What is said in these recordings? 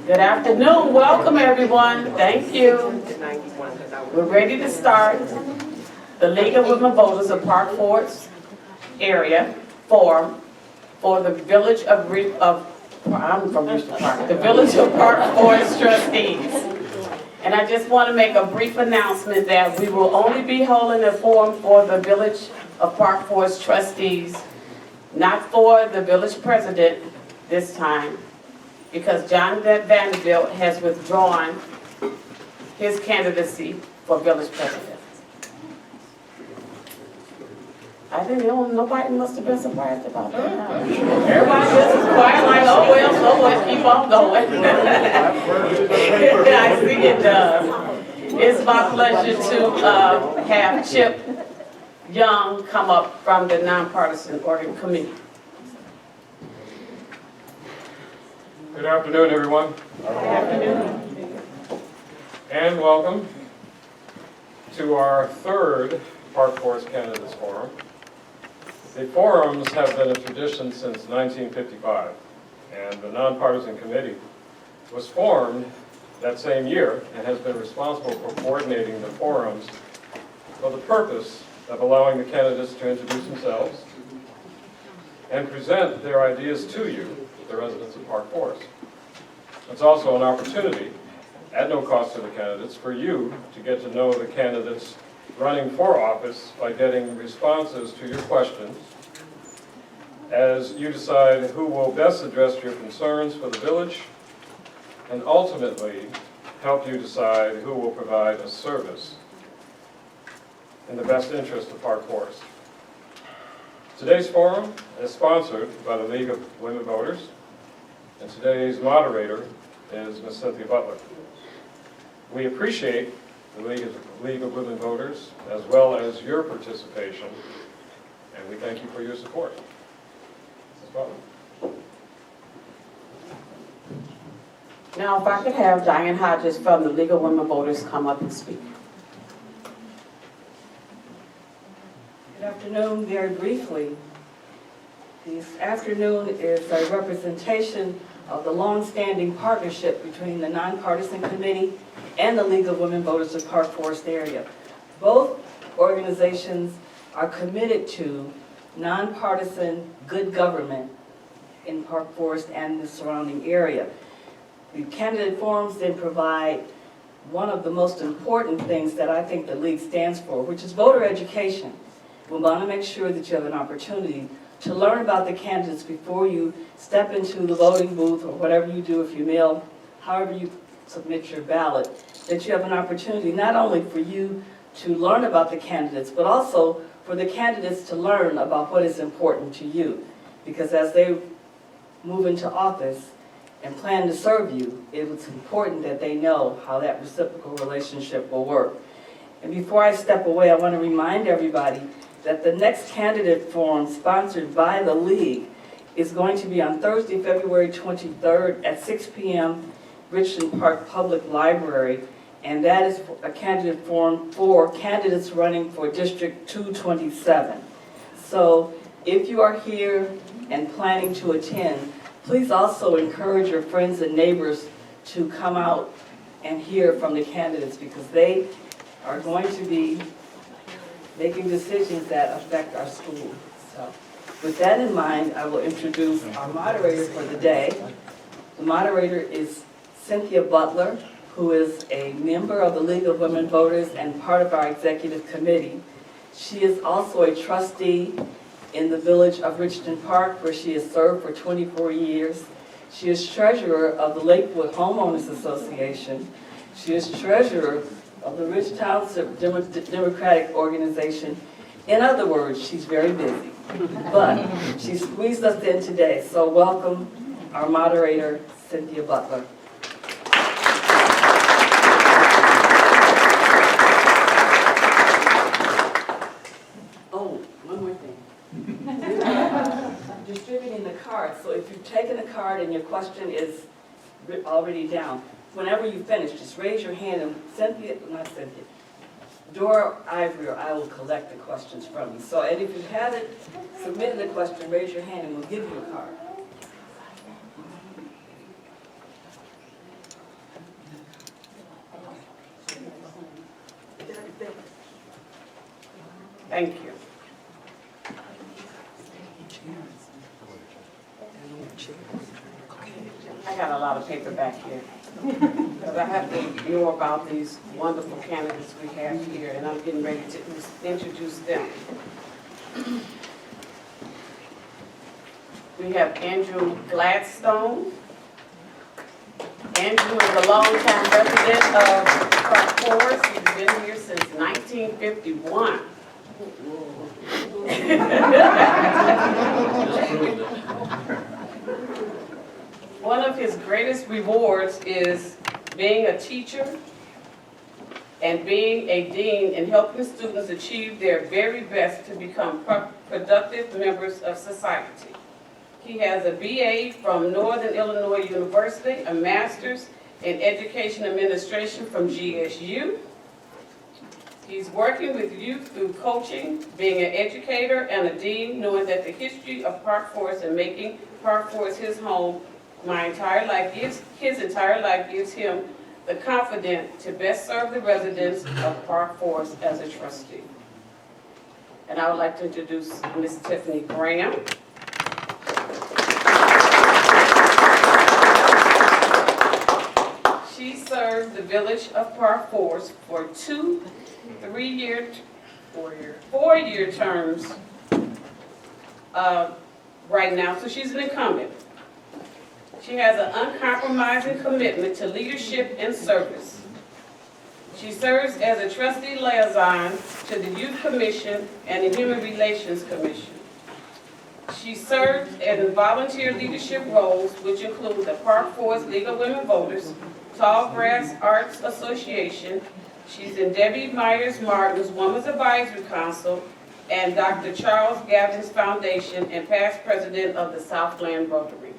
Good afternoon. Welcome, everyone. Thank you. We're ready to start the League of Women Voters of Park Forest area forum for the Village of I'm from Richmond Park, the Village of Park Forest Trustees. And I just want to make a brief announcement that we will only be holding a forum for the Village of Park Forest Trustees, not for the village president this time, because John Vanderbilt has withdrawn his candidacy for village president. I didn't know, nobody must have been surprised about that. Everybody just was quiet, like, oh well, so what, keep on going. I see it does. It's my pleasure to have Chip Young come up from the nonpartisan committee. Good afternoon, everyone. Good afternoon. And welcome to our third Park Forest Candidates Forum. The forums have been a tradition since 1955, and the nonpartisan committee was formed that same year and has been responsible for coordinating the forums for the purpose of allowing the candidates to introduce themselves and present their ideas to you, the residents of Park Forest. It's also an opportunity, at no cost to the candidates, for you to get to know the candidates running for office by getting responses to your questions as you decide who will best address your concerns for the village and ultimately help you decide who will provide a service in the best interest of Park Forest. Today's forum is sponsored by the League of Women Voters, and today's moderator is Ms. Cynthia Butler. We appreciate the League of Women Voters as well as your participation, and we thank you for your support. Ms. Butler. Now, if I could have Diane Hodges from the League of Women Voters come up and speak. Good afternoon. Very briefly, this afternoon is a representation of the long-standing partnership between the nonpartisan committee and the League of Women Voters of Park Forest area. Both organizations are committed to nonpartisan good government in Park Forest and the surrounding area. The candidate forums then provide one of the most important things that I think the League stands for, which is voter education. We want to make sure that you have an opportunity to learn about the candidates before you step into the voting booth or whatever you do, if you mail, however you submit your ballot, that you have an opportunity not only for you to learn about the candidates, but also for the candidates to learn about what is important to you. Because as they move into office and plan to serve you, it's important that they know how that reciprocal relationship will work. And before I step away, I want to remind everybody that the next candidate forum sponsored by the League is going to be on Thursday, February 23rd at 6 p.m. Richmond Park Public Library, and that is a candidate forum for candidates running for District 227. So if you are here and planning to attend, please also encourage your friends and neighbors to come out and hear from the candidates, because they are going to be making decisions that affect our school. So with that in mind, I will introduce our moderator for the day. The moderator is Cynthia Butler, who is a member of the League of Women Voters and part of our executive committee. She is also a trustee in the village of Richmond Park, where she has served for 24 years. She is treasurer of the Lakewood Homeowners Association. She is treasurer of the Rich Township Democratic Organization. In other words, she's very busy, but she squeezed us in today. So welcome our moderator, Cynthia Butler. Oh, one more thing. Distributing the card. So if you've taken a card and your question is already down, whenever you finish, just raise your hand and Dora Ivory or I will collect the questions from you. So, and if you haven't submitted a question, raise your hand and we'll give you a card. Thank you. I got a lot of paper back here. Because I have to know about these wonderful candidates we have here, and I'm getting ready to introduce them. We have Andrew Gladstone. Andrew is a longtime resident of Park Forest. He's been here since 1951. One of his greatest rewards is being a teacher and being a dean and helping students achieve their very best to become productive members of society. He has a BA from Northern Illinois University, a master's in education administration from GSU. He's working with youth through coaching, being an educator and a dean, knowing that the history of Park Forest and making Park Forest his home his entire life gives him the confidence to best serve the residents of Park Forest as a trustee. And I would like to introduce Ms. Tiffany Graham. She served the village of Park Forest for 2 3-year, 4-year terms right now, so she's an incumbent. She has an uncompromising commitment to leadership and service. She serves as a trustee liaison to the Youth Commission and the Human Relations Commission. She serves in volunteer leadership roles, which include the Park Forest League of Women Voters, Tallgrass Arts Association. She's in Debbie Myers Martin's Women's Advisory Council and Dr. Charles Gavin's Foundation and past president of the Southland Rotary.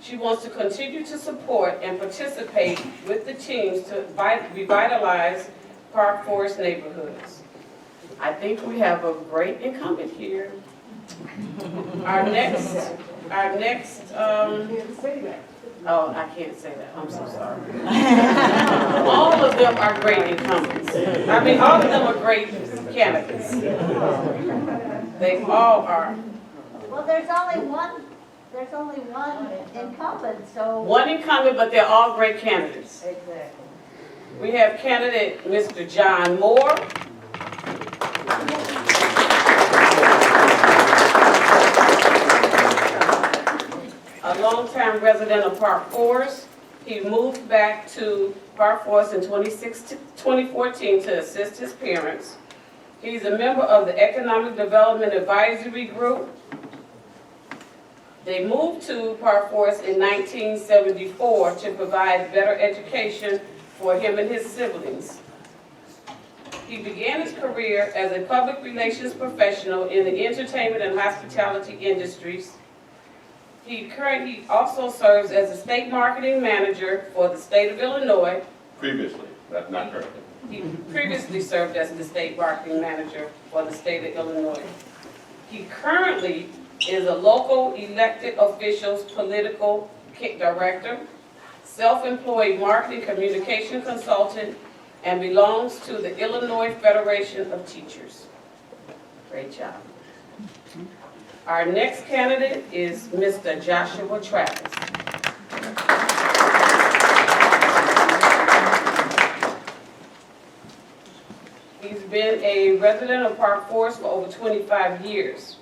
She wants to continue to support and participate with the teams to revitalize Park Forest neighborhoods. I think we have a great incumbent here. Our next, oh, I can't say that, I'm so sorry. All of them are great incumbents. I mean, all of them are great candidates. They all are. Well, there's only one incumbent, so. One incumbent, but they're all great candidates. Exactly. We have candidate Mr. John Moore. A longtime resident of Park Forest. He moved back to Park Forest in 2014 to assist his parents. He's a member of the Economic Development Advisory Group. They moved to Park Forest in 1974 to provide better education for him and his siblings. He began his career as a public relations professional in the entertainment and hospitality industries. He currently also serves as a state marketing manager for the state of Illinois. Previously, not currently. He previously served as the state marketing manager for the state of Illinois. He currently is a local elected official's political director, self-employed marketing communication consultant, and belongs to the Illinois Federation of Teachers. Great job. Our next candidate is Mr. Joshua Travis. He's been a resident of Park Forest for over 25 years.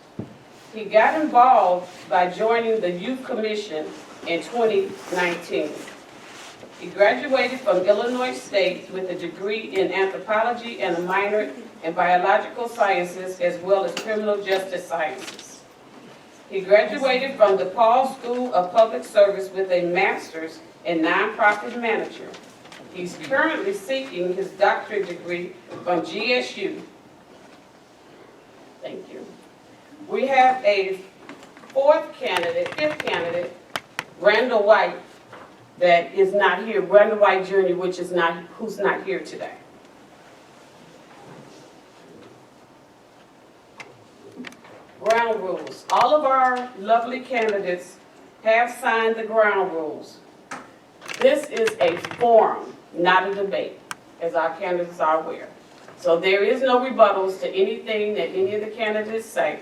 He got involved by joining the Youth Commission in 2019. He graduated from Illinois State with a degree in anthropology and a minor in biological sciences as well as criminal justice sciences. He graduated from DePaul School of Public Service with a master's in nonprofit management. He's currently seeking his doctorate degree from GSU. Thank you. We have a fifth candidate, Randall White, that is not here. Randall White Jr., who's not here today. Ground rules. All of our lovely candidates have signed the ground rules. This is a forum, not a debate, as our candidates are aware. So there is no rebuttals to anything that any of the candidates say.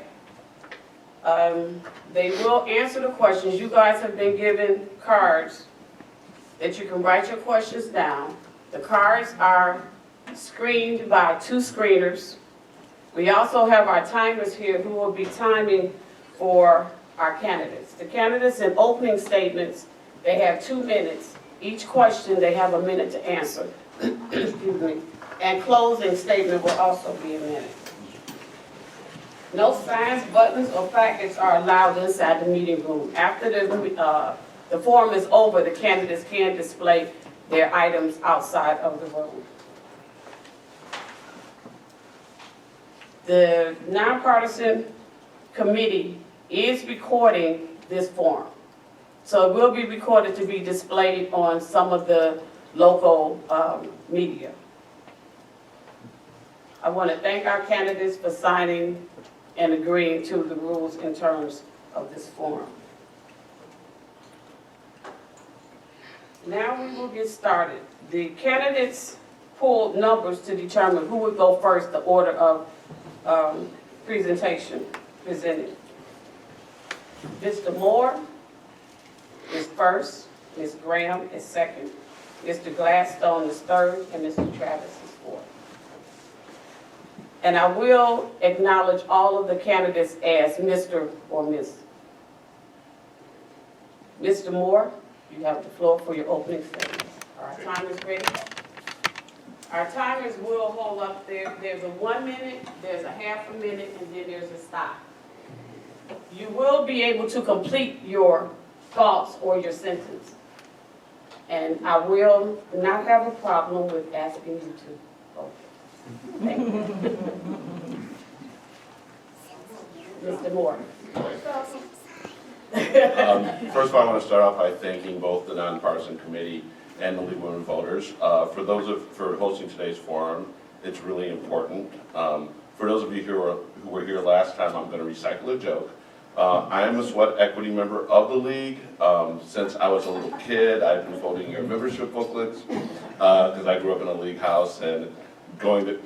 They will answer the questions. You guys have been given cards that you can write your questions down. The cards are screened by 2 screeners. We also have our timers here who will be timing for our candidates. The candidates in opening statements, they have 2 minutes. Each question, they have a minute to answer. Excuse me. And closing statement will also be a minute. No signs, buttons, or packets are allowed inside the meeting room. After the forum is over, the candidates can display their items outside of the room. The nonpartisan committee is recording this forum. So it will be recorded to be displayed on some of the local media. I want to thank our candidates for signing and agreeing to the rules and terms of this forum. Now we will get started. The candidates pulled numbers to determine who would go first, the order of presentation presented. Mr. Moore is first, Ms. Graham is second, Mr. Gladstone is third, and Mr. Travis is fourth. And I will acknowledge all of the candidates as Mr. or Ms. Mr. Moore, you have the floor for your opening statements. Our timers ready? Our timers will hold up there. There's a 1 minute, there's a half a minute, and then there's a stop. You will be able to complete your thoughts or your sentence. And I will not have a problem with asking you to vote. Thank you. Mr. Moore. First of all, I want to start off by thanking both the nonpartisan committee and the League of Women Voters for hosting today's forum. It's really important. For those of you who were here last time, I'm going to recycle a joke. I am a sweat equity member of the league. Since I was a little kid, I've been folding your membership booklets because I grew up in a league house and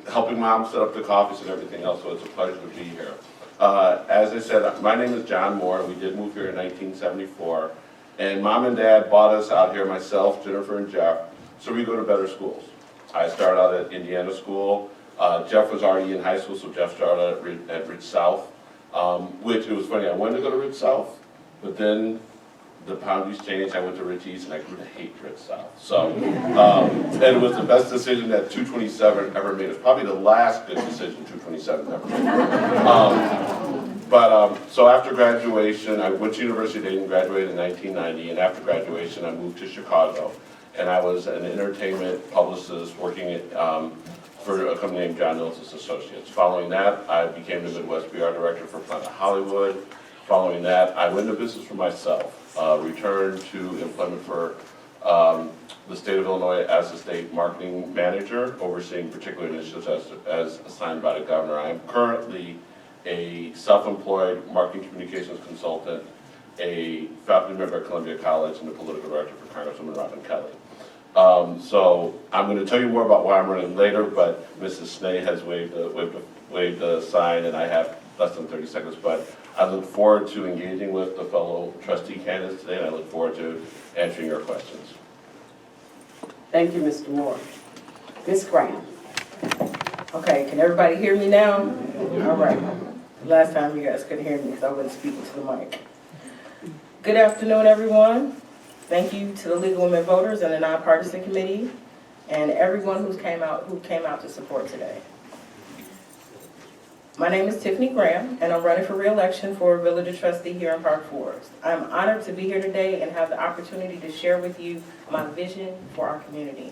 helping mom set up the coffees and everything else, so it's a pleasure to be here. As I said, my name is John Moore. We did move here in 1974, and Mom and Dad bought us out here, myself, Jennifer, and Jeff, so we go to better schools. I started out at Indiana School. Jeff was already in high school, so Jeff started at Ridge South, which it was funny. I wanted to go to Ridge South, but then the boundaries changed. I went to Ridge East, and I grew to hate Ridge South. So, and it was the best decision that 227 ever made. It was probably the last good decision 227 ever made. So after graduation, I went to University of Dayton, graduated in 1990, and after graduation, I moved to Chicago, and I was an entertainment publicist working for a company named John Mills Associates. Following that, I became the Midwest PR director for Planet Hollywood. Following that, I went into business for myself. Returned to employment for the state of Illinois as a state marketing manager, overseeing particular initiatives as assigned by the governor. I am currently a self-employed marketing communications consultant, a faculty member at Columbia College, and the political director for Congresswoman Robin Kelly. So I'm going to tell you more about why I'm running later, but Mrs. Snee has waved a sign, and I have less than 30 seconds, but I look forward to engaging with the fellow trustee candidates today, and I look forward to answering your questions. Thank you, Mr. Moore. Ms. Graham. Okay, can everybody hear me now? All right. Last time you guys couldn't hear me because I wasn't speaking to the mic. Good afternoon, everyone. Thank you to the League of Women Voters and the Nonpartisan Committee and everyone who came out to support today. My name is Tiffany Graham, and I'm running for re-election for Village Trustee here in Park Forest. I'm honored to be here today and have the opportunity to share with you my vision for our community.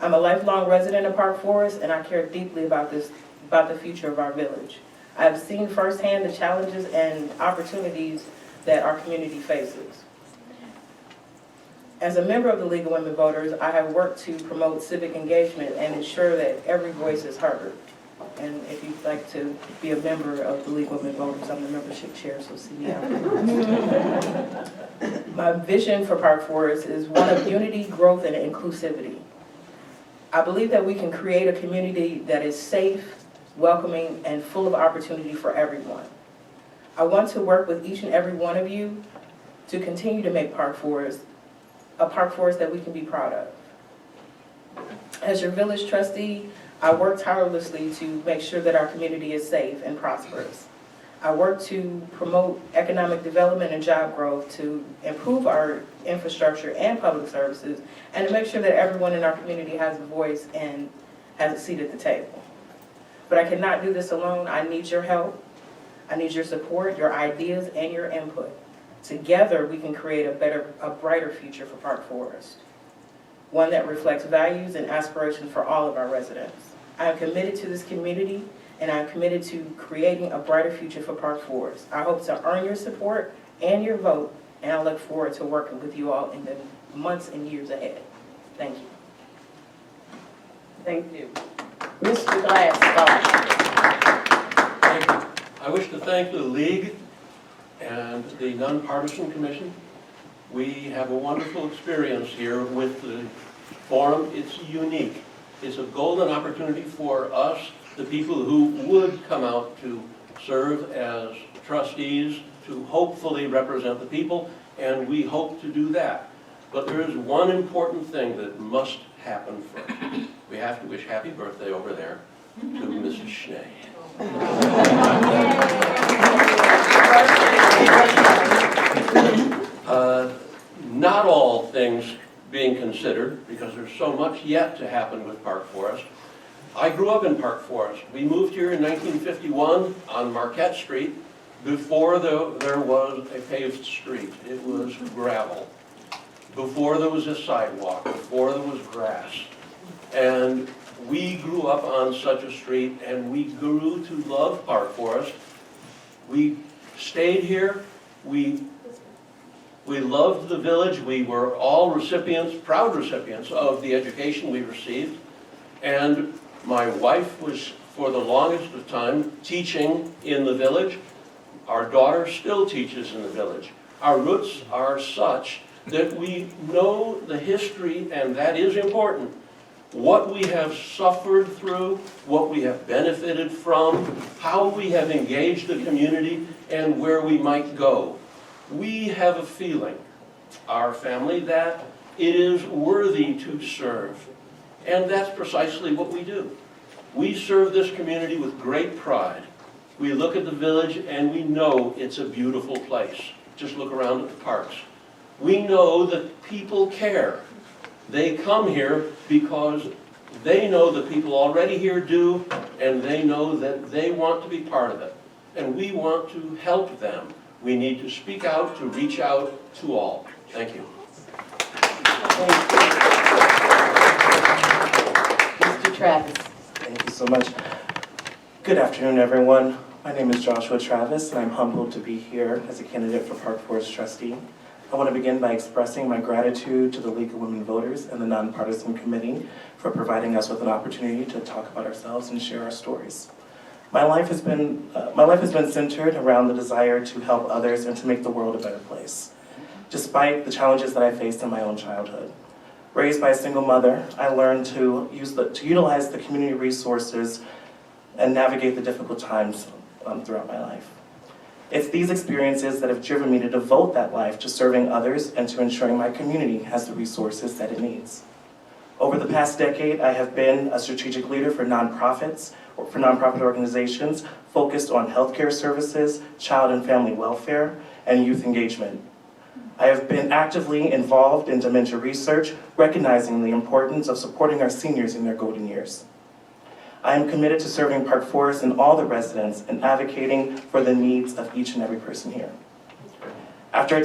I'm a lifelong resident of Park Forest, and I care deeply about the future of our village. I've seen firsthand the challenges and opportunities that our community faces. As a member of the League of Women Voters, I have worked to promote civic engagement and ensure that every voice is heard. And if you'd like to be a member of the League of Women Voters, I'm the membership chair, so see me afterwards. My vision for Park Forest is one of unity, growth, and inclusivity. I believe that we can create a community that is safe, welcoming, and full of opportunity for everyone. I want to work with each and every one of you to continue to make Park Forest a Park Forest that we can be proud of. As your village trustee, I work tirelessly to make sure that our community is safe and prosperous. I work to promote economic development and job growth, to improve our infrastructure and public services, and to make sure that everyone in our community has a voice and has a seat at the table. But I cannot do this alone. I need your help. I need your support, your ideas, and your input. Together, we can create a brighter future for Park Forest, one that reflects values and aspirations for all of our residents. I am committed to this community, and I'm committed to creating a brighter future for Park Forest. I hope to earn your support and your vote, and I look forward to working with you all in the months and years ahead. Thank you. Thank you. Mr. Glasgow. Thank you. I wish to thank the League and the Nonpartisan Commission. We have a wonderful experience here with the forum. It's unique. It's a golden opportunity for us, the people who would come out to serve as trustees, to hopefully represent the people, and we hope to do that. But there is one important thing that must happen first. We have to wish happy birthday over there to Mrs. Schnee. Not all things being considered, because there's so much yet to happen with Park Forest. I grew up in Park Forest. We moved here in 1951 on Marquette Street before there was a paved street. It was gravel. Before there was a sidewalk, before there was grass. And we grew up on such a street, and we grew to love Park Forest. We stayed here. We loved the village. We were all recipients, proud recipients of the education we received. And my wife was, for the longest of time, teaching in the village. Our daughter still teaches in the village. Our roots are such that we know the history, and that is important. What we have suffered through, what we have benefited from, how we have engaged the community, and where we might go. We have a feeling, our family, that it is worthy to serve. And that's precisely what we do. We serve this community with great pride. We look at the village and we know it's a beautiful place. Just look around at the parks. We know that people care. They come here because they know the people already here do, and they know that they want to be part of it. And we want to help them. We need to speak out, to reach out to all. Thank you. Mr. Travis. Thank you so much. Good afternoon, everyone. My name is Joshua Travis, and I'm humbled to be here as a candidate for Park Forest trustee. I want to begin by expressing my gratitude to the League of Women Voters and the Nonpartisan Committee for providing us with an opportunity to talk about ourselves and share our stories. My life has been centered around the desire to help others and to make the world a better place, despite the challenges that I faced in my own childhood. Raised by a single mother, I learned to utilize the community resources and navigate the difficult times throughout my life. It's these experiences that have driven me to devote that life to serving others and to ensuring my community has the resources that it needs. Over the past decade, I have been a strategic leader for nonprofit organizations focused on healthcare services, child and family welfare, and youth engagement. I have been actively involved in dementia research, recognizing the importance of supporting our seniors in their golden years. I am committed to serving Park Forest and all the residents and advocating for the needs of each and every person here. After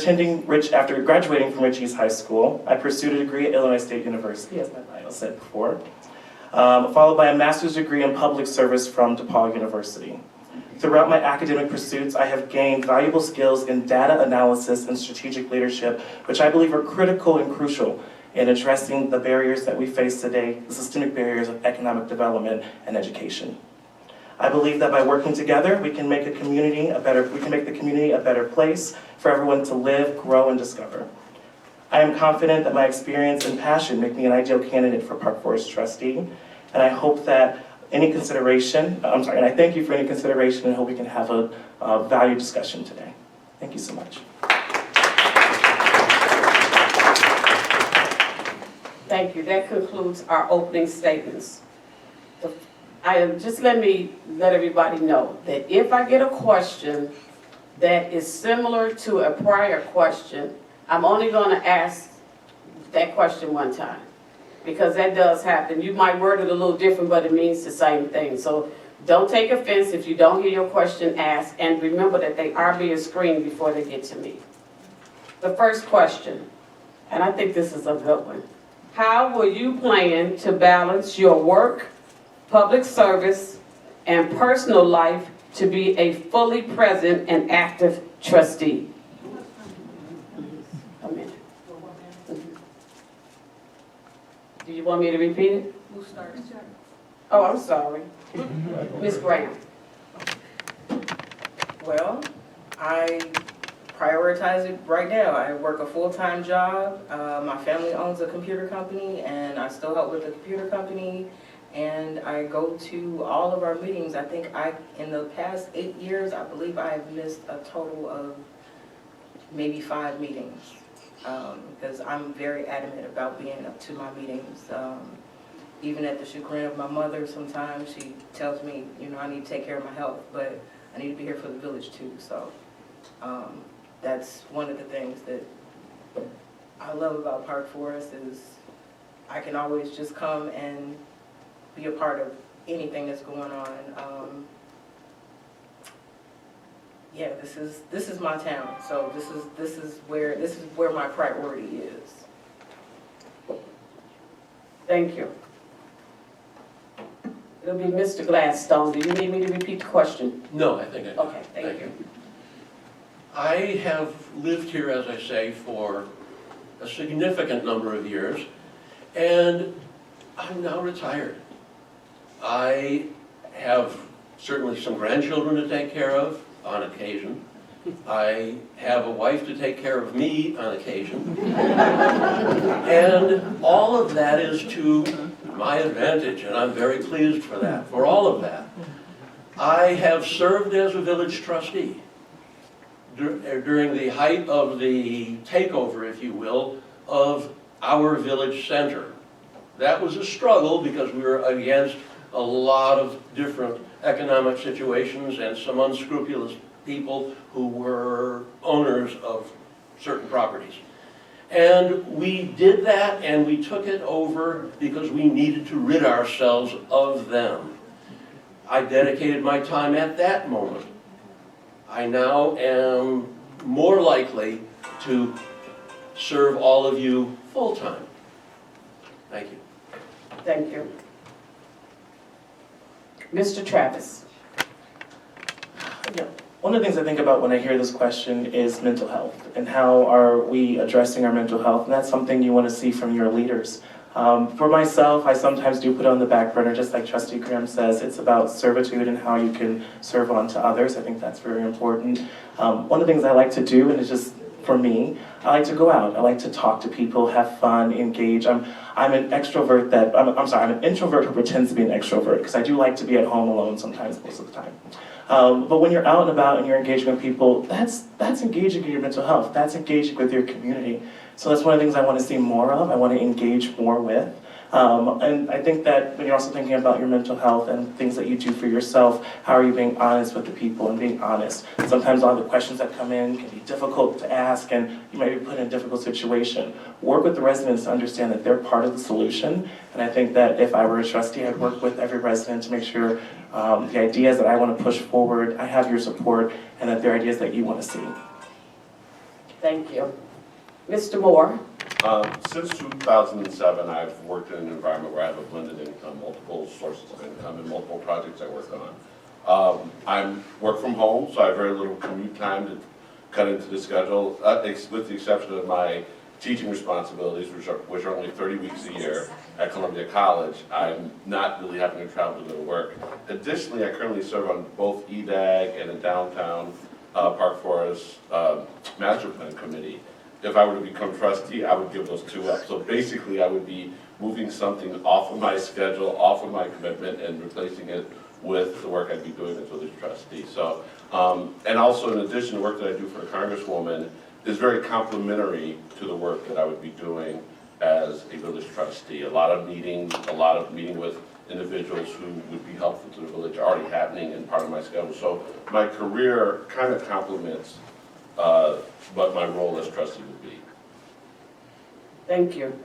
graduating from Ritchie's High School, I pursued a degree at Illinois State University, as my bio said before, followed by a master's degree in public service from DePaul University. Throughout my academic pursuits, I have gained valuable skills in data analysis and strategic leadership, which I believe are critical and crucial in addressing the barriers that we face today, the systemic barriers of economic development and education. I believe that by working together, we can make the community a better place for everyone to live, grow, and discover. I am confident that my experience and passion make me an ideal candidate for Park Forest trustee, and I hope that any consideration, and I thank you for any consideration and hope we can have a valued discussion today. Thank you so much. Thank you. That concludes our opening statements. Just let everybody know that if I get a question that is similar to a prior question, I'm only going to ask that question one time, because that does happen. You might word it a little different, but it means the same thing. So don't take offense if you don't hear your question asked, and remember that they are being screened before they get to me. The first question, and I think this is a good one. How will you plan to balance your work, public service, and personal life to be a fully present and active trustee? A minute. Do you want me to repeat it? Who starts? Oh, I'm sorry. Ms. Graham. Well, I prioritize it right now. I work a full-time job. My family owns a computer company, and I still help with the computer company. And I go to all of our meetings. I think in the past 8 years, I believe I have missed a total of maybe 5 meetings. Because I'm very adamant about being up to my meetings. Even at the chagrin of my mother, sometimes she tells me, I need to take care of my health, but I need to be here for the village too. So that's one of the things that I love about Park Forest is I can always just come and be a part of anything that's going on. Yeah, this is my town, so this is where my priority is. Thank you. It'll be Mr. Gladstone. Do you need me to repeat the question? No, I think I do. Okay, thank you. I have lived here, as I say, for a significant number of years, and I'm now retired. I have certainly some grandchildren to take care of on occasion. I have a wife to take care of me on occasion. And all of that is to my advantage, and I'm very pleased for that, for all of that. I have served as a village trustee during the height of the takeover, if you will, of our village center. That was a struggle because we were against a lot of different economic situations and some unscrupulous people who were owners of certain properties. And we did that, and we took it over because we needed to rid ourselves of them. I dedicated my time at that moment. I now am more likely to serve all of you full-time. Thank you. Thank you. Mr. Travis. Yeah. One of the things I think about when I hear this question is mental health and how are we addressing our mental health, and that's something you want to see from your leaders. For myself, I sometimes do put it on the back burner, just like Trustee Graham says. It's about servitude and how you can serve on to others. I think that's very important. One of the things I like to do, and it's just for me, I like to go out. I like to talk to people, have fun, engage. I'm an extrovert I'm an introvert who pretends to be an extrovert because I do like to be at home alone sometimes, most of the time. But when you're out and about and you're engaging with people, that's engaging in your mental health. That's engaging with your community. So that's one of the things I want to see more of. I want to engage more with. And I think that when you're also thinking about your mental health and things that you do for yourself, how are you being honest with the people and being honest? Sometimes all the questions that come in can be difficult to ask and you might be put in a difficult situation. Work with the residents to understand that they're part of the solution. And I think that if I were a trustee, I'd work with every resident to make sure the ideas that I want to push forward, I have your support, and that they're ideas that you want to see. Thank you. Mr. Moore. Since 2007, I've worked in an environment where I have a blended income, multiple sources of income, and multiple projects I work on. I work from home, so I have very little commute time to cut into the schedule, with the exception of my teaching responsibilities, which are only 30 weeks a year at Columbia College. I'm not really having to travel to go to work. Additionally, I currently serve on both EDAG and the Downtown Park Forest Master Plan Committee. if I were to become trustee, I would give those 2 up. So basically, I would be moving something off of my schedule, off of my commitment, and replacing it with the work I'd be doing as village trustee. So, and also in addition, the work that I do for the Congresswoman is very complementary to the work that I would be doing as a village trustee. A lot of meeting with individuals who would be helpful to the village are already happening in part of my schedule. So my career kind of complements what my role as trustee would be. Thank you.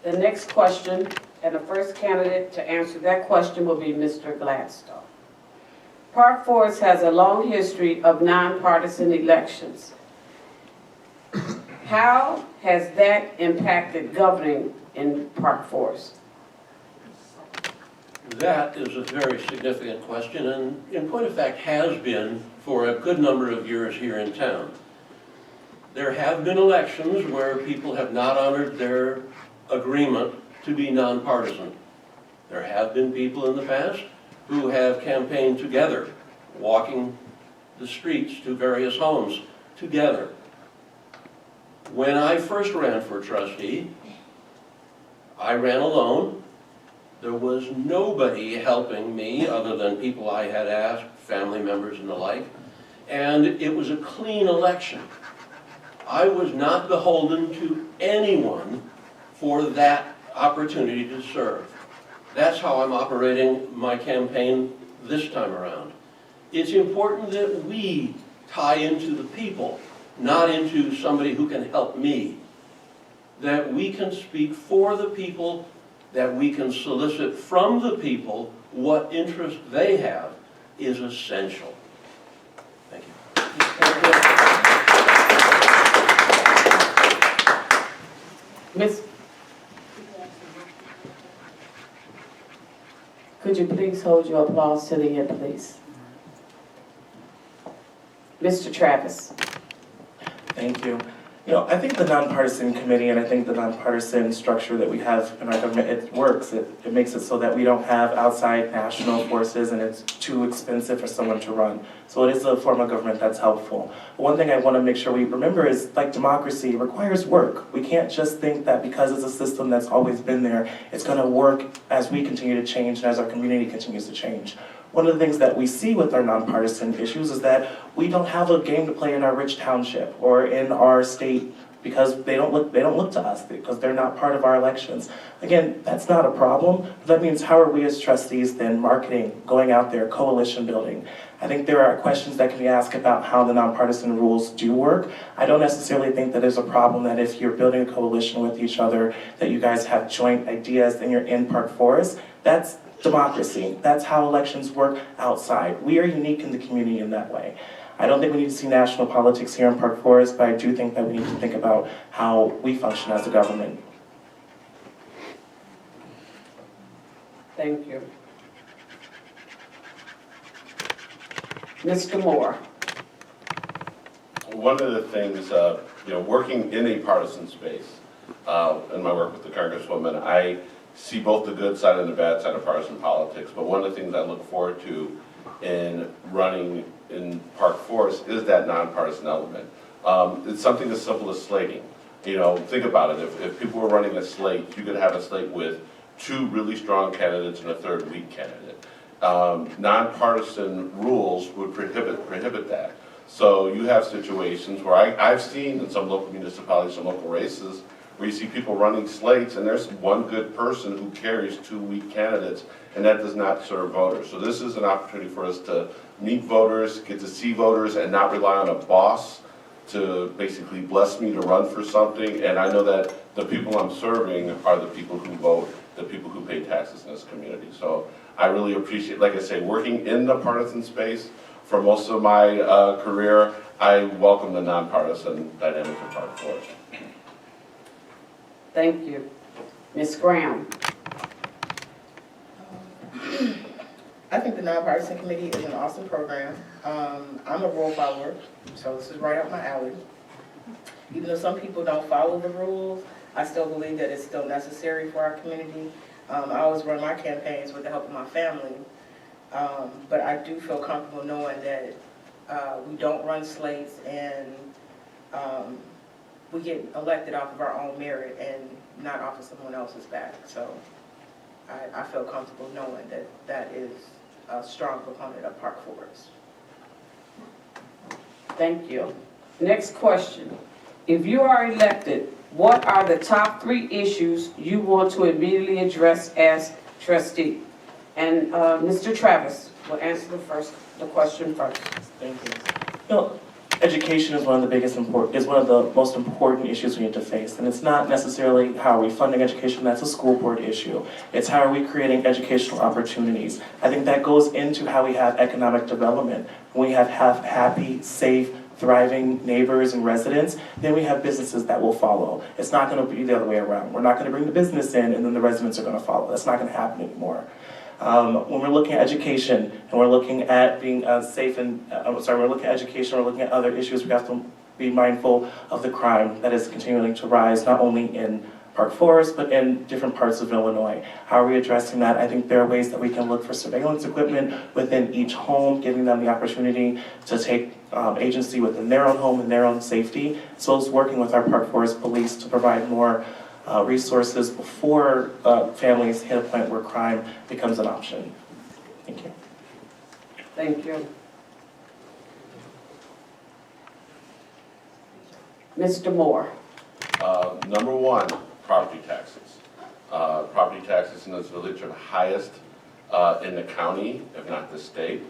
The next question, and the first candidate to answer that question will be Mr. Gladstone. Park Forest has a long history of nonpartisan elections. How has that impacted governing in Park Forest? That is a very significant question, and in point of fact has been for a good number of years here in town. There have been elections where people have not honored their agreement to be nonpartisan. There have been people in the past who have campaigned together, walking the streets to various homes together. When I first ran for trustee, I ran alone. There was nobody helping me other than people I had asked, family members and the like, and it was a clean election. I was not beholden to anyone for that opportunity to serve. That's how I'm operating my campaign this time around. It's important that we tie into the people, not into somebody who can help me. That we can speak for the people, that we can solicit from the people what interest they have is essential. Thank you. Miss, could you please hold your applause to the end, please? Mr. Travis. Thank you. You know, I think the nonpartisan committee and I think the nonpartisan structure that we have in our government, it works. It makes it so that we don't have outside national forces and it's too expensive for someone to run. So it is a form of government that's helpful. But one thing I want to make sure we remember is, like democracy, requires work. We can't just think that because it's a system that's always been there, it's going to work as we continue to change and as our community continues to change. One of the things that we see with our nonpartisan issues is that we don't have a game to play in our rich township or in our state because they don't look to us because they're not part of our elections. Again, that's not a problem. That means how are we as trustees then marketing, going out there, coalition building? I think there are questions that can be asked about how the nonpartisan rules do work. I don't necessarily think that there's a problem that if you're building a coalition with each other, that you guys have joint ideas and you're in Park Forest. That's democracy. That's how elections work outside. We are unique in the community in that way. I don't think we need to see national politics here in Park Forest, but I do think that we need to think about how we function as a government. Thank you. Mr. Moore. One of the things, working in a partisan space, in my work with the Congresswoman, I see both the good side and the bad side of partisan politics. But one of the things I look forward to in running in Park Forest is that nonpartisan element. It's something as simple as slating. Think about it. If people were running a slate, you could have a slate with 2 really strong candidates and a 3rd weak candidate. Nonpartisan rules would prohibit that. So you have situations where I've seen in some local municipalities, some local races, where you see people running slates and there's one good person who carries 2 weak candidates, and that does not serve voters. So this is an opportunity for us to meet voters, get to see voters, and not rely on a boss to basically bless me to run for something. And I know that the people I'm serving are the people who vote, the people who pay taxes in this community. So I really appreciate, like I say, working in the partisan space for most of my career. I welcome the nonpartisan dynamic of Park Forest. Thank you. Ms. Graham. I think the Nonpartisan Committee is an awesome program. I'm a rule follower, so this is right up my alley. Even though some people don't follow the rules, I still believe that it's still necessary for our community. I always run my campaigns with the help of my family, but I do feel comfortable knowing that we don't run slates and we get elected off of our own merit and not off of someone else's back. So I feel comfortable knowing that that is a strong proponent of Park Forest. Thank you. Next question. If you are elected, what are the top 3 issues you want to immediately address as trustee? And Mr. Travis will answer the question first. Thank you. You know, education is one of the most important issues we need to face, and it's not necessarily how are we funding education. That's a school board issue. It's how are we creating educational opportunities. I think that goes into how we have economic development. When we have happy, safe, thriving neighbors and residents, then we have businesses that will follow. It's not going to be the other way around. We're not going to bring the business in and then the residents are going to follow. That's not going to happen anymore. When we're looking at education and we're looking at being safe and, we're looking at education, we're looking at other issues, we have to be mindful of the crime that is continuing to rise, not only in Park Forest, but in different parts of Illinois. How are we addressing that? I think there are ways that we can look for surveillance equipment within each home, giving them the opportunity to take agency within their own home and their own safety, as well as working with our Park Forest police to provide more resources before families hit a point where crime becomes an option. Thank you. Thank you. Mr. Moore. Number 1, property taxes. Property taxes in this village are the highest in the county, if not the state.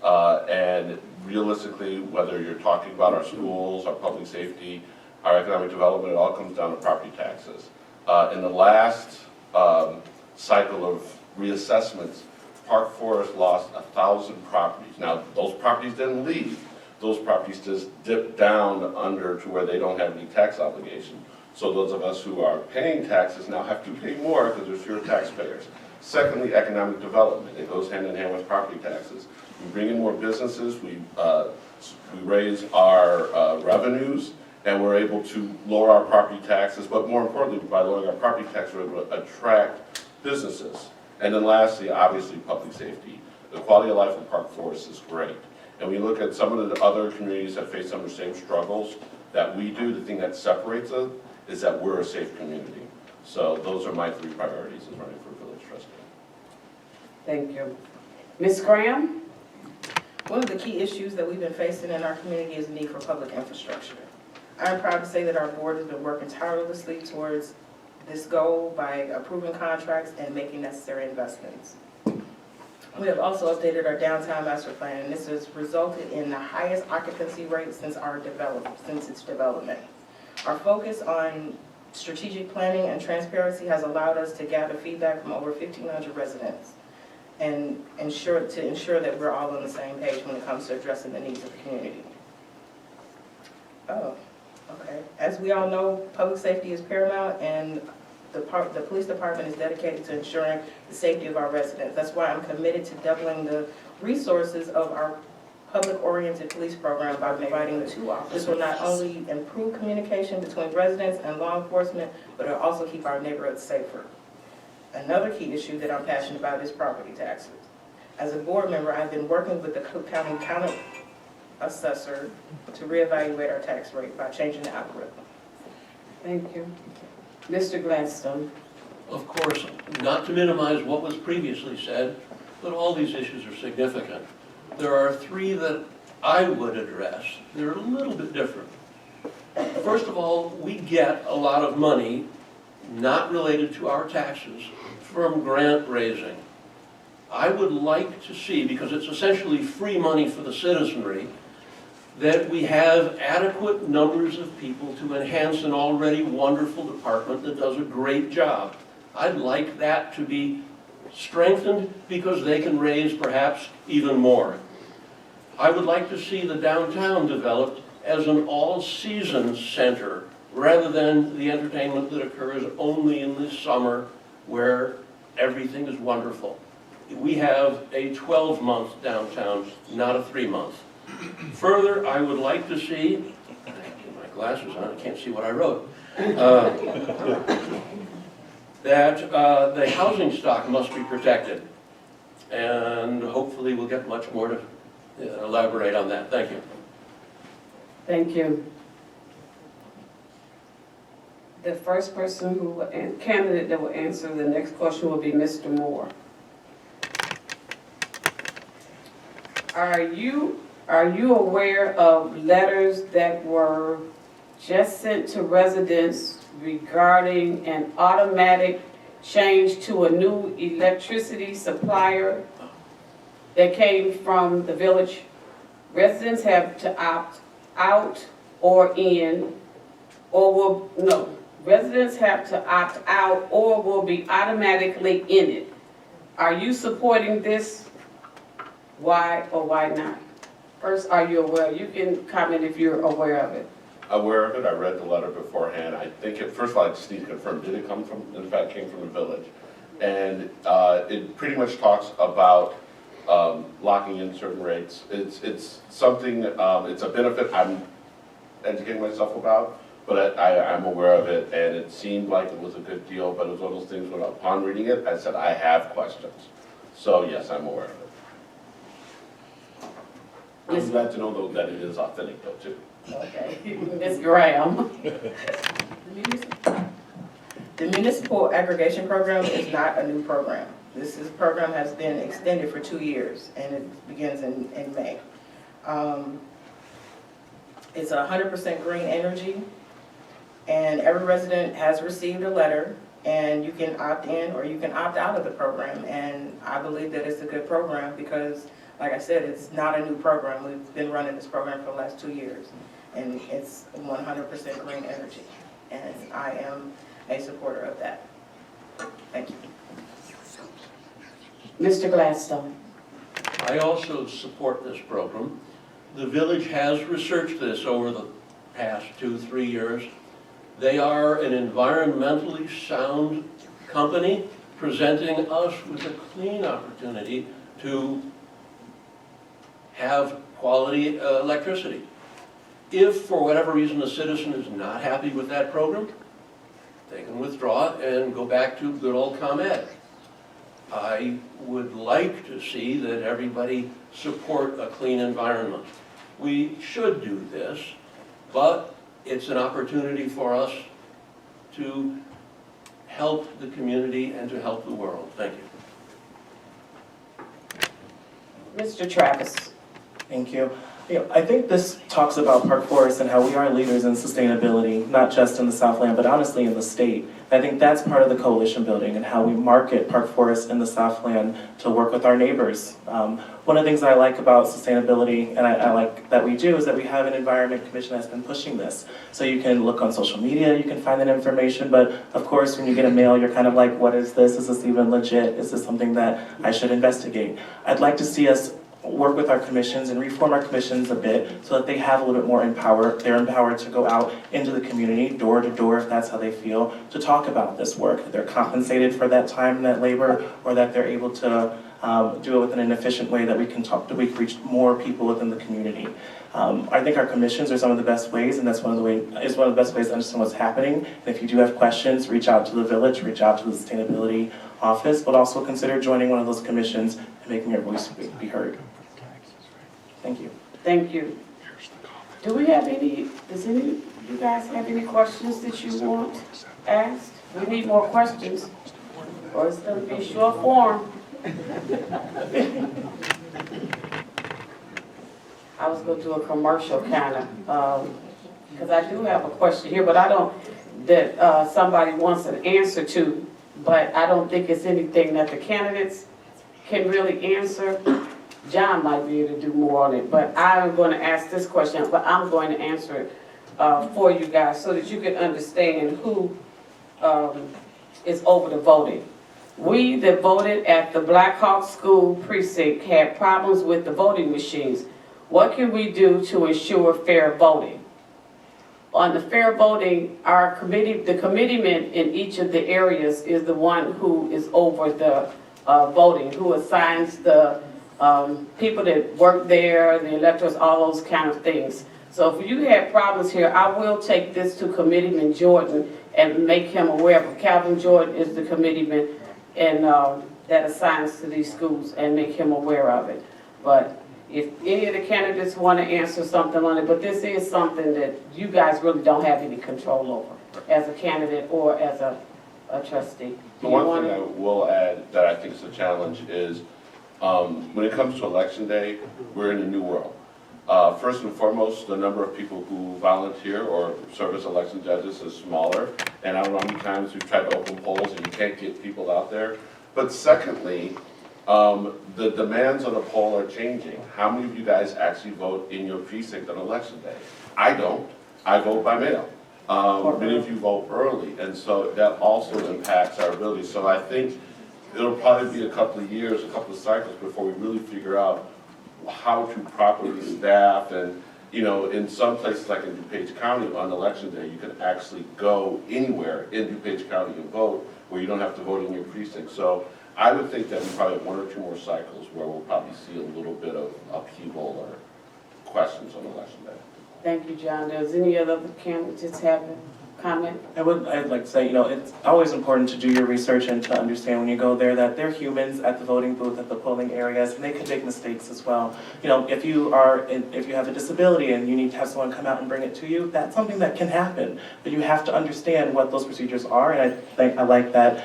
And realistically, whether you're talking about our schools, our public safety, our economic development, it all comes down to property taxes. In the last cycle of reassessments, Park Forest lost 1,000 properties. Now, those properties didn't leave. Those properties just dipped down under to where they don't have any tax obligation. So those of us who are paying taxes now have to pay more because there's fewer taxpayers. Secondly, economic development. It goes hand in hand with property taxes. We bring in more businesses, we raise our revenues, and we're able to lower our property taxes, but more importantly, by lowering our property tax, we're able to attract businesses. And then lastly, obviously, public safety. The quality of life in Park Forest is great. And we look at some of the other communities that face some of the same struggles that we do. The thing that separates us is that we're a safe community. So those are my 3 priorities as running for village trustee. Thank you. Ms. Graham? One of the key issues that we've been facing in our community is the need for public infrastructure. I'm proud to say that our board has been working tirelessly towards this goal by approving contracts and making necessary investments. We have also updated our downtown master plan, and this has resulted in the highest occupancy rate since its development. Our focus on strategic planning and transparency has allowed us to gather feedback from over 1,500 residents and ensure that we're all on the same page when it comes to addressing the needs of the community. Oh, okay. As we all know, public safety is paramount, and the police department is dedicated to ensuring the safety of our residents. That's why I'm committed to doubling the resources of our public-oriented police program by providing 2 officers. This will not only improve communication between residents and law enforcement, but it'll also keep our neighborhoods safer. Another key issue that I'm passionate about is property taxes. As a board member, I've been working with the Cook County County Assessor to reevaluate our tax rate by changing the algorithm. Thank you. Mr. Gladstone? Of course, not to minimize what was previously said, but all these issues are significant. There are 3 that I would address. They're a little bit different. First of all, we get a lot of money not related to our taxes from grant raising. I would like to see, because it's essentially free money for the citizenry, that we have adequate numbers of people to enhance an already wonderful department that does a great job. I'd like that to be strengthened because they can raise perhaps even more. I would like to see the downtown developed as an all-season center rather than the entertainment that occurs only in the summer where everything is wonderful. We have a 12-month downtown, not a 3-month. Further, I would like to see, I have to get my glasses on, I can't see what I wrote, that the housing stock must be protected. And hopefully we'll get much more to elaborate on that. Thank you. Thank you. The first person candidate that will answer the next question will be Mr. Moore. Are you aware of letters that were just sent to residents regarding an automatic change to a new electricity supplier that came from the village? Residents have to opt out or in, residents have to opt out or will be automatically in it. Are you supporting this? Why or why not? First, are you aware? You can comment if you're aware of it. Aware of it, I read the letter beforehand. I think first of all, I just need to confirm, did it come from, in fact, came from the village? And it pretty much talks about locking in certain rates. It's something, it's a benefit I'm educating myself about, but I'm aware of it, and it seemed like it was a good deal, but it was one of those things when upon reading it, I said, I have questions. So yes, I'm aware of it. I'm glad to know though that it is authentic though too. Okay, Ms. Graham. The municipal aggregation program is not a new program. This program has been extended for 2 years, and it begins in May. It's 100% green energy, and every resident has received a letter, and you can opt in or you can opt out of the program. And I believe that it's a good program because, like I said, it's not a new program. We've been running this program for the last 2 years, and it's 100% green energy, and I am a supporter of that. Thank you. Mr. Gladstone. I also support this program. The village has researched this over the past 2-3 years. They are an environmentally sound company presenting us with a clean opportunity to have quality electricity. If, for whatever reason, a citizen is not happy with that program, they can withdraw and go back to good old ComEd. I would like to see that everybody support a clean environment. We should do this, but it's an opportunity for us to help the community and to help the world. Thank you. Mr. Travis. Thank you. I think this talks about Park Forest and how we are leaders in sustainability, not just in the Southland, but honestly in the state. I think that's part of the coalition building and how we market Park Forest in the Southland to work with our neighbors. One of the things I like about sustainability, and I like that we do, is that we have an environment commission that's been pushing this. So you can look on social media, you can find that information, but of course when you get a mail, you're kind of like, what is this? Is this even legit? Is this something that I should investigate? I'd like to see us work with our commissions and reform our commissions a bit so that they have a little bit more they're empowered to go out into the community, door to door, if that's how they feel, to talk about this work. They're compensated for that time and that labor, or that they're able to do it within an efficient way that we can reach more people within the community. I think our commissions are some of the best ways, and that's one of the best ways to understand what's happening. And if you do have questions, reach out to the village, reach out to the sustainability office, but also consider joining one of those commissions and making your voice be heard. Thank you. Thank you. Does you guys have any questions that you want asked? We need more questions, or it's gonna be short form. I was gonna do a commercial kind of, because I do have a question here, but somebody wants an answer to, but I don't think it's anything that the candidates can really answer. John might be able to do more on it, but I'm going to ask this question, but I'm going to answer it for you guys so that you can understand who is over the voting. We that voted at the Black Hawk School precinct had problems with the voting machines. What can we do to ensure fair voting? On the fair voting, the committeeman in each of the areas is the one who is over the voting, who assigns the people that work there, the electors, all those kind of things. So if you have problems here, I will take this to Committeeman Jordan and make him aware of it. Calvin Jordan is the committeeman and that assigns to these schools, and make him aware of it. But if any of the candidates want to answer something on it, but this is something that you guys really don't have any control over as a candidate or as a trustee. The one thing I will add that I think is a challenge is, when it comes to election day, we're in a new world. First and foremost, the number of people who volunteer or serve as election judges is smaller, and I don't know how many times we've tried to open polls and you can't get people out there. But secondly, the demands on the poll are changing. How many of you guys actually vote in your precinct on election day? I don't. I vote by mail. Many of you vote early, and so that also impacts our ability. So I think it'll probably be a couple of years, a couple of cycles before we really figure out how to properly staff. And, you know, in some places like in DuPage County on election day, you can actually go anywhere in DuPage County and vote where you don't have to vote in your precinct. So I would think that we probably have one or two more cycles where we'll probably see a little bit of upheaval or questions on election day. Thank you, John. Does any other candidates have a comment? I'd like to say, you know, it's always important to do your research and to understand when you go there that they're humans at the voting booth, at the polling areas, and they can make mistakes as well. You know, if you have a disability and you need to have someone come out and bring it to you, that's something that can happen. But you have to understand what those procedures are, and I like that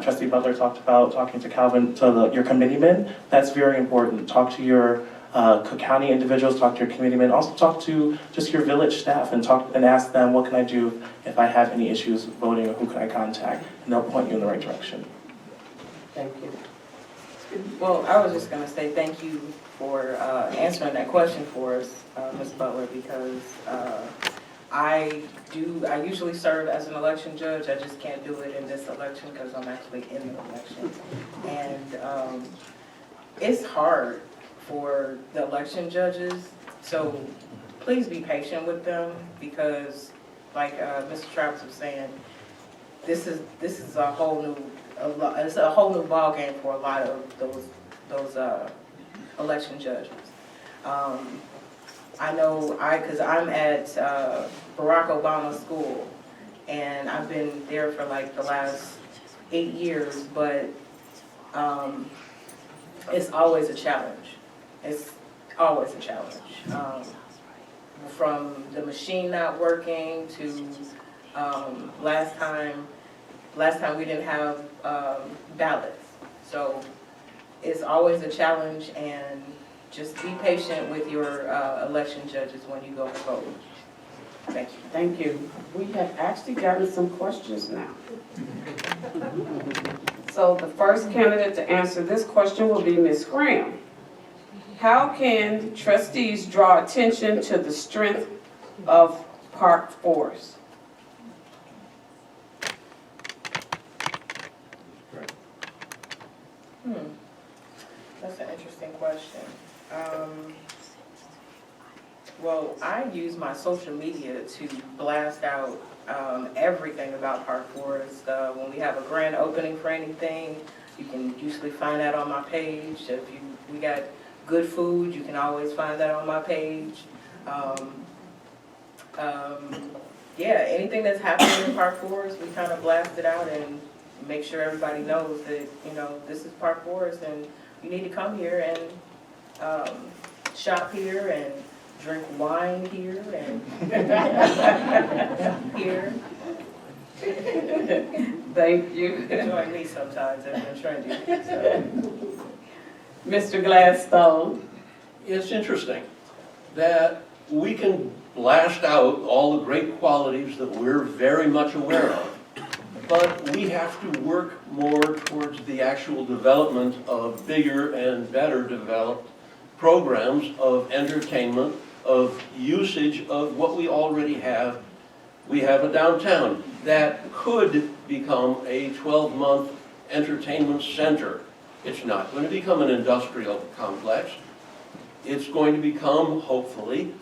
Trustee Butler talked about talking to Calvin, to your committeemen. That's very important. Talk to your Cook County individuals, talk to your committeemen, also talk to just your village staff and ask them, what can I do if I have any issues voting, or who can I contact? And they'll point you in the right direction. Thank you. Well, I was just gonna say thank you for answering that question for us, Ms. Butler, because I usually serve as an election judge. I just can't do it in this election because I'm actually in the election. And it's hard for the election judges, so please be patient with them, because like Mr. Travis was saying, this is a whole new ball game for a lot of those election judges. I know because I'm at Barack Obama School, and I've been there for like the last 8 years, but it's always a challenge. It's always a challenge. From the machine not working to last time we didn't have ballots. So it's always a challenge, and just be patient with your election judges when you go to vote. Thank you. Thank you. We have actually gotten some questions now. So the first candidate to answer this question will be Ms. Graham. How can trustees draw attention to the strength of Park Forest? That's an interesting question. Well, I use my social media to blast out everything about Park Forest. When we have a grand opening for anything, you can usually find that on my page. If we got good food, you can always find that on my page. Yeah, anything that's happening in Park Forest, we kind of blast it out and make sure everybody knows that, you know, this is Park Forest and you need to come here and shop here and drink wine here and here. Thank you. Join me sometimes if I'm trendy. So. Mr. Gladstone. It's interesting that we can blast out all the great qualities that we're very much aware of, but we have to work more towards the actual development of bigger and better developed programs of entertainment, of usage of what we already have. We have a downtown that could become a 12-month entertainment center. It's not going to become an industrial complex. It's going to become, hopefully,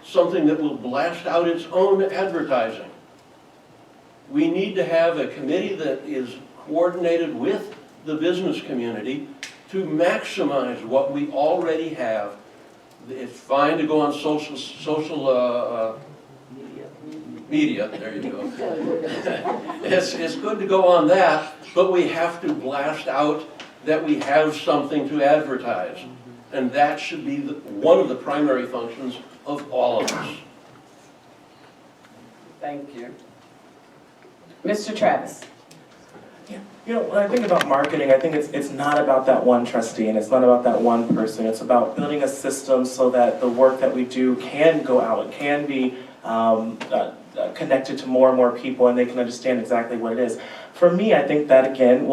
something that will blast out its own advertising. We need to have a committee that is coordinated with the business community to maximize what we already have. It's fine to go on social media, there you go. It's good to go on that, but we have to blast out that we have something to advertise. And that should be one of the primary functions of all of us. Thank you. Mr. Travis? You know, when I think about marketing, I think it's not about that one trustee and it's not about that one person. It's about building a system so that the work that we do can go out, it can be connected to more and more people and they can understand exactly what it is. For me, I think that again,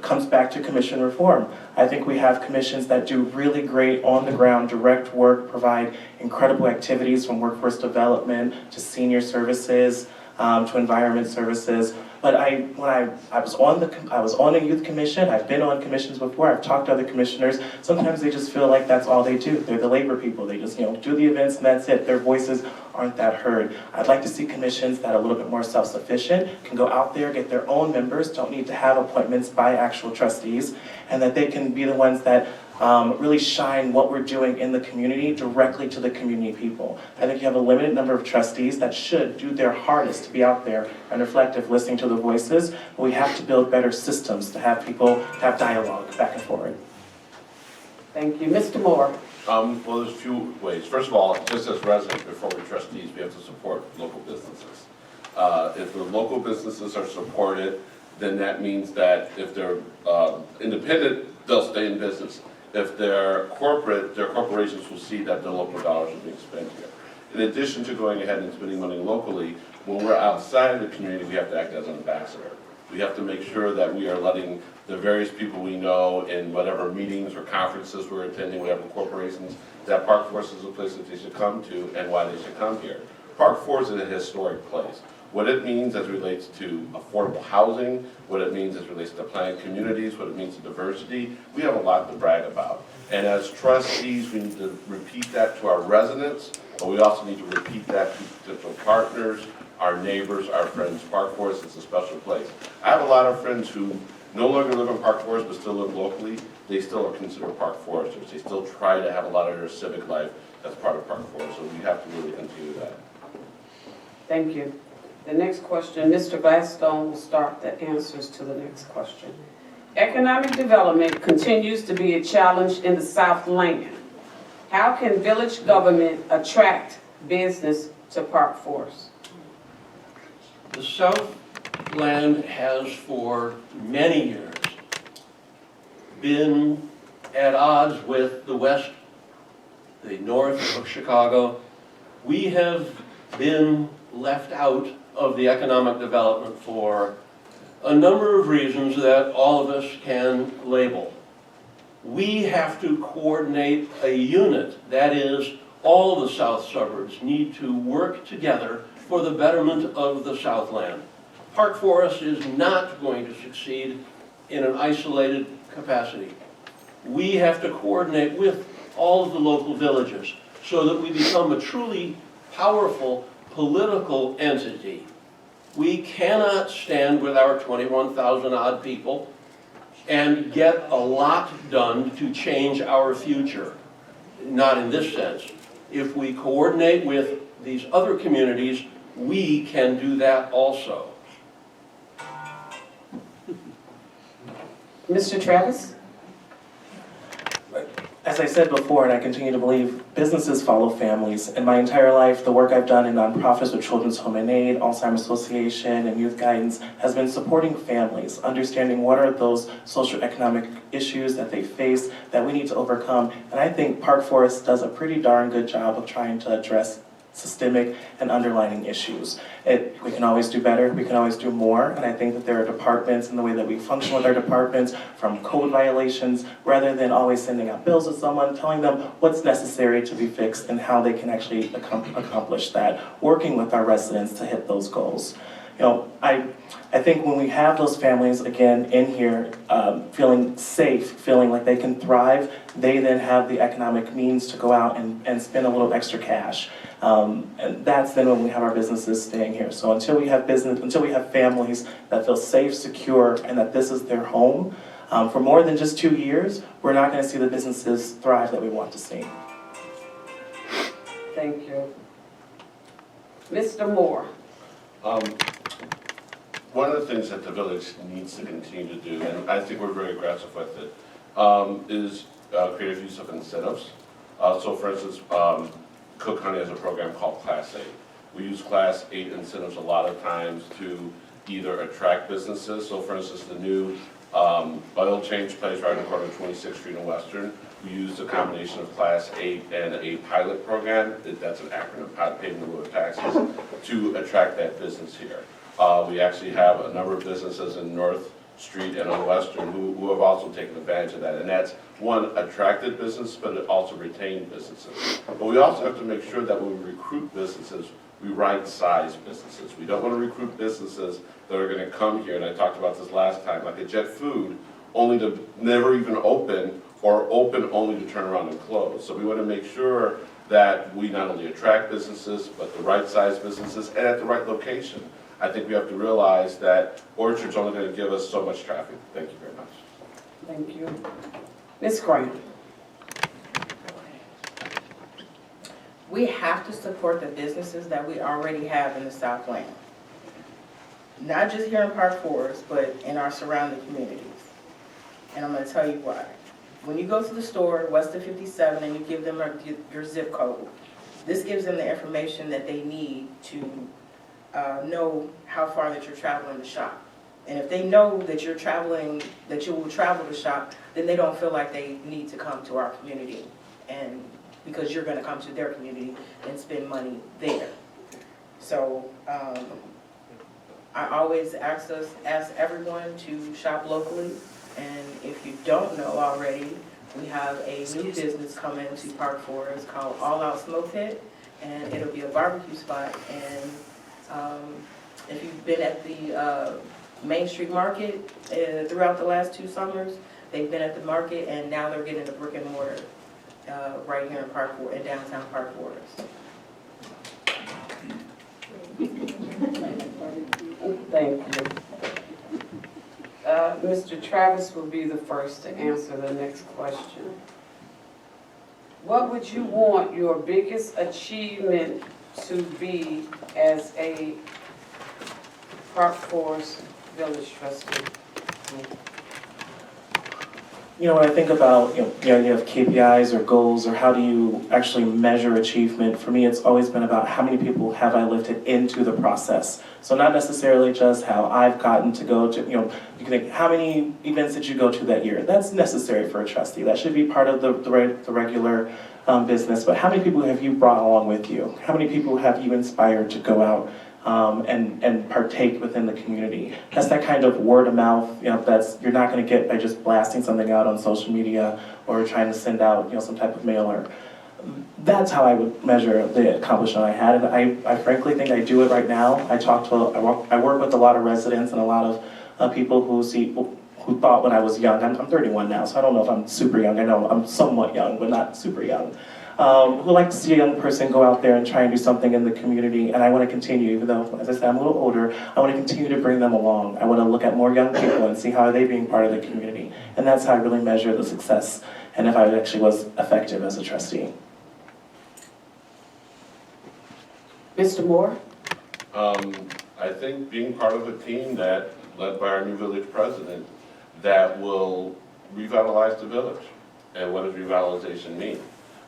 comes back to commission reform. I think we have commissions that do really great on the ground, direct work, provide incredible activities from workforce development to senior services, to environment services. But when I was on a youth commission, I've been on commissions before, I've talked to other commissioners, sometimes they just feel like that's all they do. They're the labor people, they just do the events and that's it. Their voices aren't that heard. I'd like to see commissions that are a little bit more self-sufficient, can go out there, get their own members, don't need to have appointments by actual trustees, and that they can be the ones that really shine what we're doing in the community directly to the community people. I think you have a limited number of trustees that should do their hardest to be out there and reflective, listening to the voices, but we have to build better systems to have people have dialogue back and forth. Thank you. Mr. Moore? Well, there's a few ways. First of all, just as residents, before we're trustees, we have to support local businesses. If the local businesses are supported, then that means that if they're independent, they'll stay in business. If they're corporate, their corporations will see that their local dollars are being spent here. In addition to going ahead and spending money locally, when we're outside of the community, we have to act as an ambassador. We have to make sure that we are letting the various people we know in whatever meetings or conferences we're attending, whatever corporations, that Park Forest is a place that they should come to and why they should come here. Park Forest is a historic place. What it means as it relates to affordable housing, what it means as it relates to planned communities, what it means to diversity, we have a lot to brag about. And as trustees, we need to repeat that to our residents, but we also need to repeat that to potential partners, our neighbors, our friends. Park Forest is a special place. I have a lot of friends who no longer live in Park Forest but still live locally. They still are considered Park Foresters. They still try to have a lot of their civic life as part of Park Forest, so we have to really continue that. Thank you. The next question, Mr. Gladstone will start the answers to the next question. Economic development continues to be a challenge in the Southland. How can village government attract business to Park Forest? The Southland has for many years been at odds with the West, the north of Chicago. We have been left out of the economic development for a number of reasons that all of us can label. We have to coordinate a unit, that is, all the south suburbs need to work together for the betterment of the Southland. Park Forest is not going to succeed in an isolated capacity. We have to coordinate with all of the local villages so that we become a truly powerful political entity. We cannot stand with our 21,000 odd people and get a lot done to change our future. Not in this sense. If we coordinate with these other communities, we can do that also. Mr. Travis? As I said before, and I continue to believe, businesses follow families. In my entire life, the work I've done in nonprofits with Children's Home and Aid, Alzheimer's Association, and Youth Guidance has been supporting families, understanding what are those socioeconomic issues that they face that we need to overcome. And I think Park Forest does a pretty darn good job of trying to address systemic and underlying issues. We can always do better, we can always do more, and I think that there are departments in the way that we function with our departments, from code violations, rather than always sending out bills to someone, telling them what's necessary to be fixed and how they can actually accomplish that, working with our residents to hit those goals. You know, I think when we have those families, again, in here, feeling safe, feeling like they can thrive, they then have the economic means to go out and spend a little extra cash. And that's then when we have our businesses staying here. So until we have families that feel safe, secure, and that this is their home, for more than just 2 years, we're not going to see the businesses thrive that we want to see. Thank you. Mr. Moore? One of the things that the village needs to continue to do, and I think we're very aggressive with it, is creative use of incentives. So for instance, Cook County has a program called Class 8. We use Class 8 incentives a lot of times to either attract businesses. So for instance, the new oil change place right on the corner of 26th Street and Western, we used a combination of Class 8 and a pilot program, that's an acronym, pilot payment in lieu of taxes, to attract that business here. We actually have a number of businesses in North Street and on Western who have also taken advantage of that. And that's, one, attracted business, but it also retained businesses. But we also have to make sure that when we recruit businesses, we right-size businesses. We don't want to recruit businesses that are going to come here, and I talked about this last time, like a Jet Food, only to never even open, or open only to turn around and close. So we want to make sure that we not only attract businesses, but the right-size businesses and at the right location. I think we have to realize that Orchard's only going to give us so much traffic. Thank you very much. Thank you. Ms. Graham. We have to support the businesses that we already have in the Southland. Not just here in Park Forest, but in our surrounding communities. And I'm going to tell you why. When you go to the store west of 57 and you give them your zip code, this gives them the information that they need to know how far that you're traveling to shop. And if they know that you're traveling, that you will travel to shop, then they don't feel like they need to come to our community, and because you're going to come to their community and spend money there. So I always ask everyone to shop locally, and if you don't know already, we have a new business coming to Park Forest called All Out Smoke Pit, and it'll be a barbecue spot. And if you've been at the Main Street Market throughout the last 2 summers, they've been at the market, and now they're getting a brick and mortar right here in downtown Park Forest. Thank you. Mr. Travis will be the first to answer the next question. What would you want your biggest achievement to be as a Park Forest Village Trustee? You know, when I think about, the idea of KPIs or goals, or how do you actually measure achievement, for me it's always been about how many people have I lifted into the process. So not necessarily just how I've gotten to go to, you can think, how many events did you go to that year? That's necessary for a trustee. That should be part of the regular business. But how many people have you brought along with you? How many people have you inspired to go out and partake within the community? That's that kind of word of mouth, that's you're not going to get by just blasting something out on social media or trying to send out, some type of mailer. That's how I would measure the accomplishment I had, and I frankly think I do it right now. I work with a lot of residents and a lot of people who thought when I was young. I'm 31 now, so I don't know if I'm super young. I know I'm somewhat young, but not super young. Who like to see a young person go out there and try and do something in the community, and I want to continue, even though, as I said, I'm a little older, I want to continue to bring them along. I want to look at more young people and see how are they being part of the community, and that's how I really measure the success, and if I actually was effective as a trustee. Mr. Moore? I think being part of a team that, led by our new village president, that will revitalize the village. And what does revitalization mean?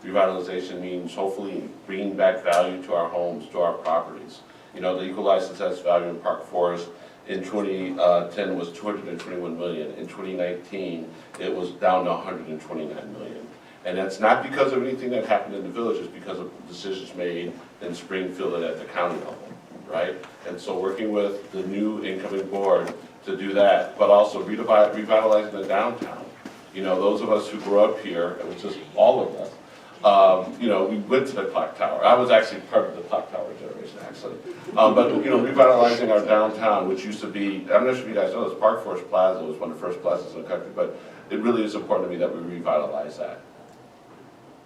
Revitalization means hopefully bringing back value to our homes, to our properties. The equal license assessed value in Park Forest in 2010 was $221 million. In 2019, it was down to $129 million. And that's not because of anything that happened in the village, it's because of decisions made in Springfield and at the county level, right? And so working with the new incoming board to do that, but also revitalizing the downtown. Those of us who grew up here, which is all of us, we went to the clock tower. I was actually part of the clock tower generation, actually. But revitalizing our downtown, which used to be, I'm not sure if you guys know this, Park Forest Plaza was one of the first plazas in the country, but it really is important to me that we revitalize that.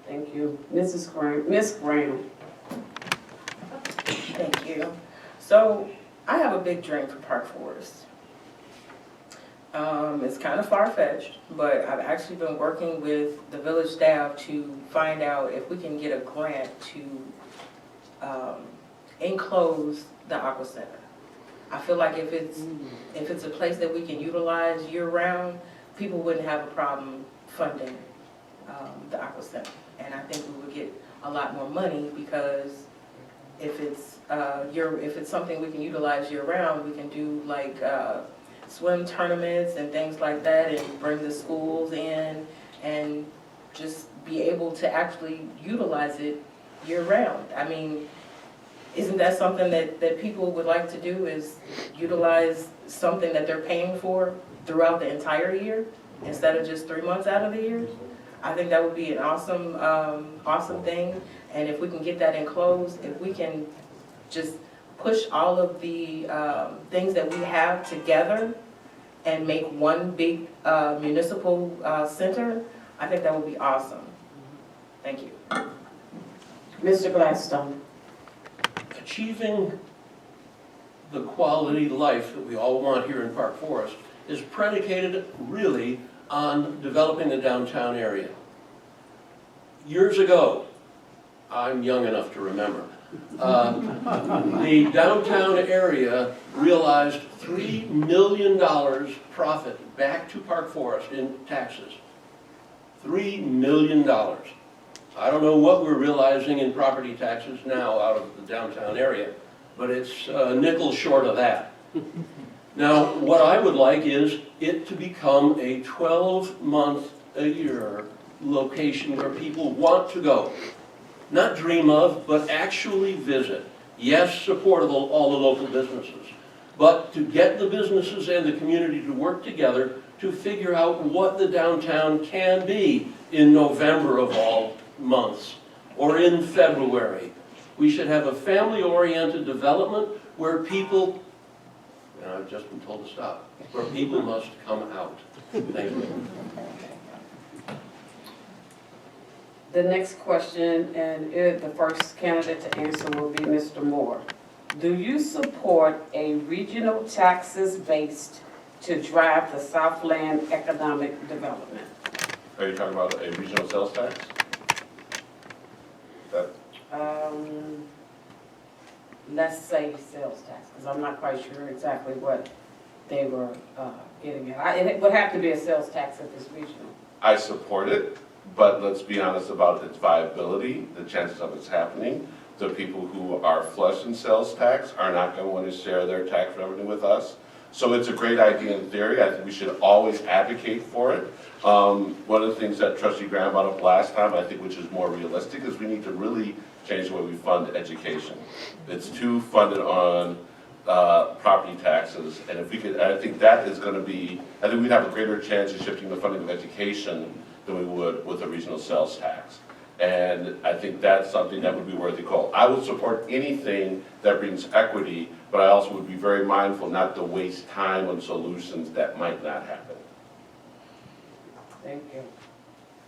Thank you. Ms. Graham. Thank you. So I have a big dream for Park Forest. It's kind of far-fetched, but I've actually been working with the village staff to find out if we can get a grant to enclose the Aqua Center. I feel like if it's a place that we can utilize year-round, people wouldn't have a problem funding the Aqua Center. And I think we would get a lot more money because if it's something we can utilize year-round, we can do like swim tournaments and things like that and bring the schools in and just be able to actually utilize it year-round. I mean, isn't that something that people would like to do, is utilize something that they're paying for throughout the entire year instead of just 3 months out of the year? I think that would be an awesome, awesome thing. And if we can get that enclosed, if we can just push all of the things that we have together and make one big municipal center, I think that would be awesome. Thank you. Mr. Gladstone. Achieving the quality life that we all want here in Park Forest is predicated really on developing the downtown area. Years ago, I'm young enough to remember, the downtown area realized $3 million profit back to Park Forest in taxes. $3 million. I don't know what we're realizing in property taxes now out of the downtown area, but it's a nickel short of that. Now, what I would like is it to become a 12-month-a-year location where people want to go. Not dream of, but actually visit. Yes, support of all the local businesses, but to get the businesses and the community to work together to figure out what the downtown can be in November of all months, or in February. We should have a family-oriented development where people, and I've just been told to stop, where people must come out. Thank you. The next question, and the first candidate to answer will be Mr. Moore. Do you support a regional taxes based to drive the Southland economic development? Are you talking about a regional sales tax? That, Let's say sales tax, because I'm not quite sure exactly what they were getting at. It would have to be a sales tax if it's regional. I support it, but let's be honest about its viability, the chances of it's happening. The people who are flush in sales tax are not going to want to share their tax revenue with us. So it's a great idea in theory. I think we should always advocate for it. One of the things that Trustee Graham brought up last time, I think, which is more realistic, is we need to really change the way we fund education. It's too funded on property taxes, and if we could, I think that is going to be, I think we'd have a greater chance of shifting the funding of education than we would with a regional sales tax. And I think that's something that would be worth a call. I would support anything that brings equity, but I also would be very mindful not to waste time on solutions that might not happen. Thank you.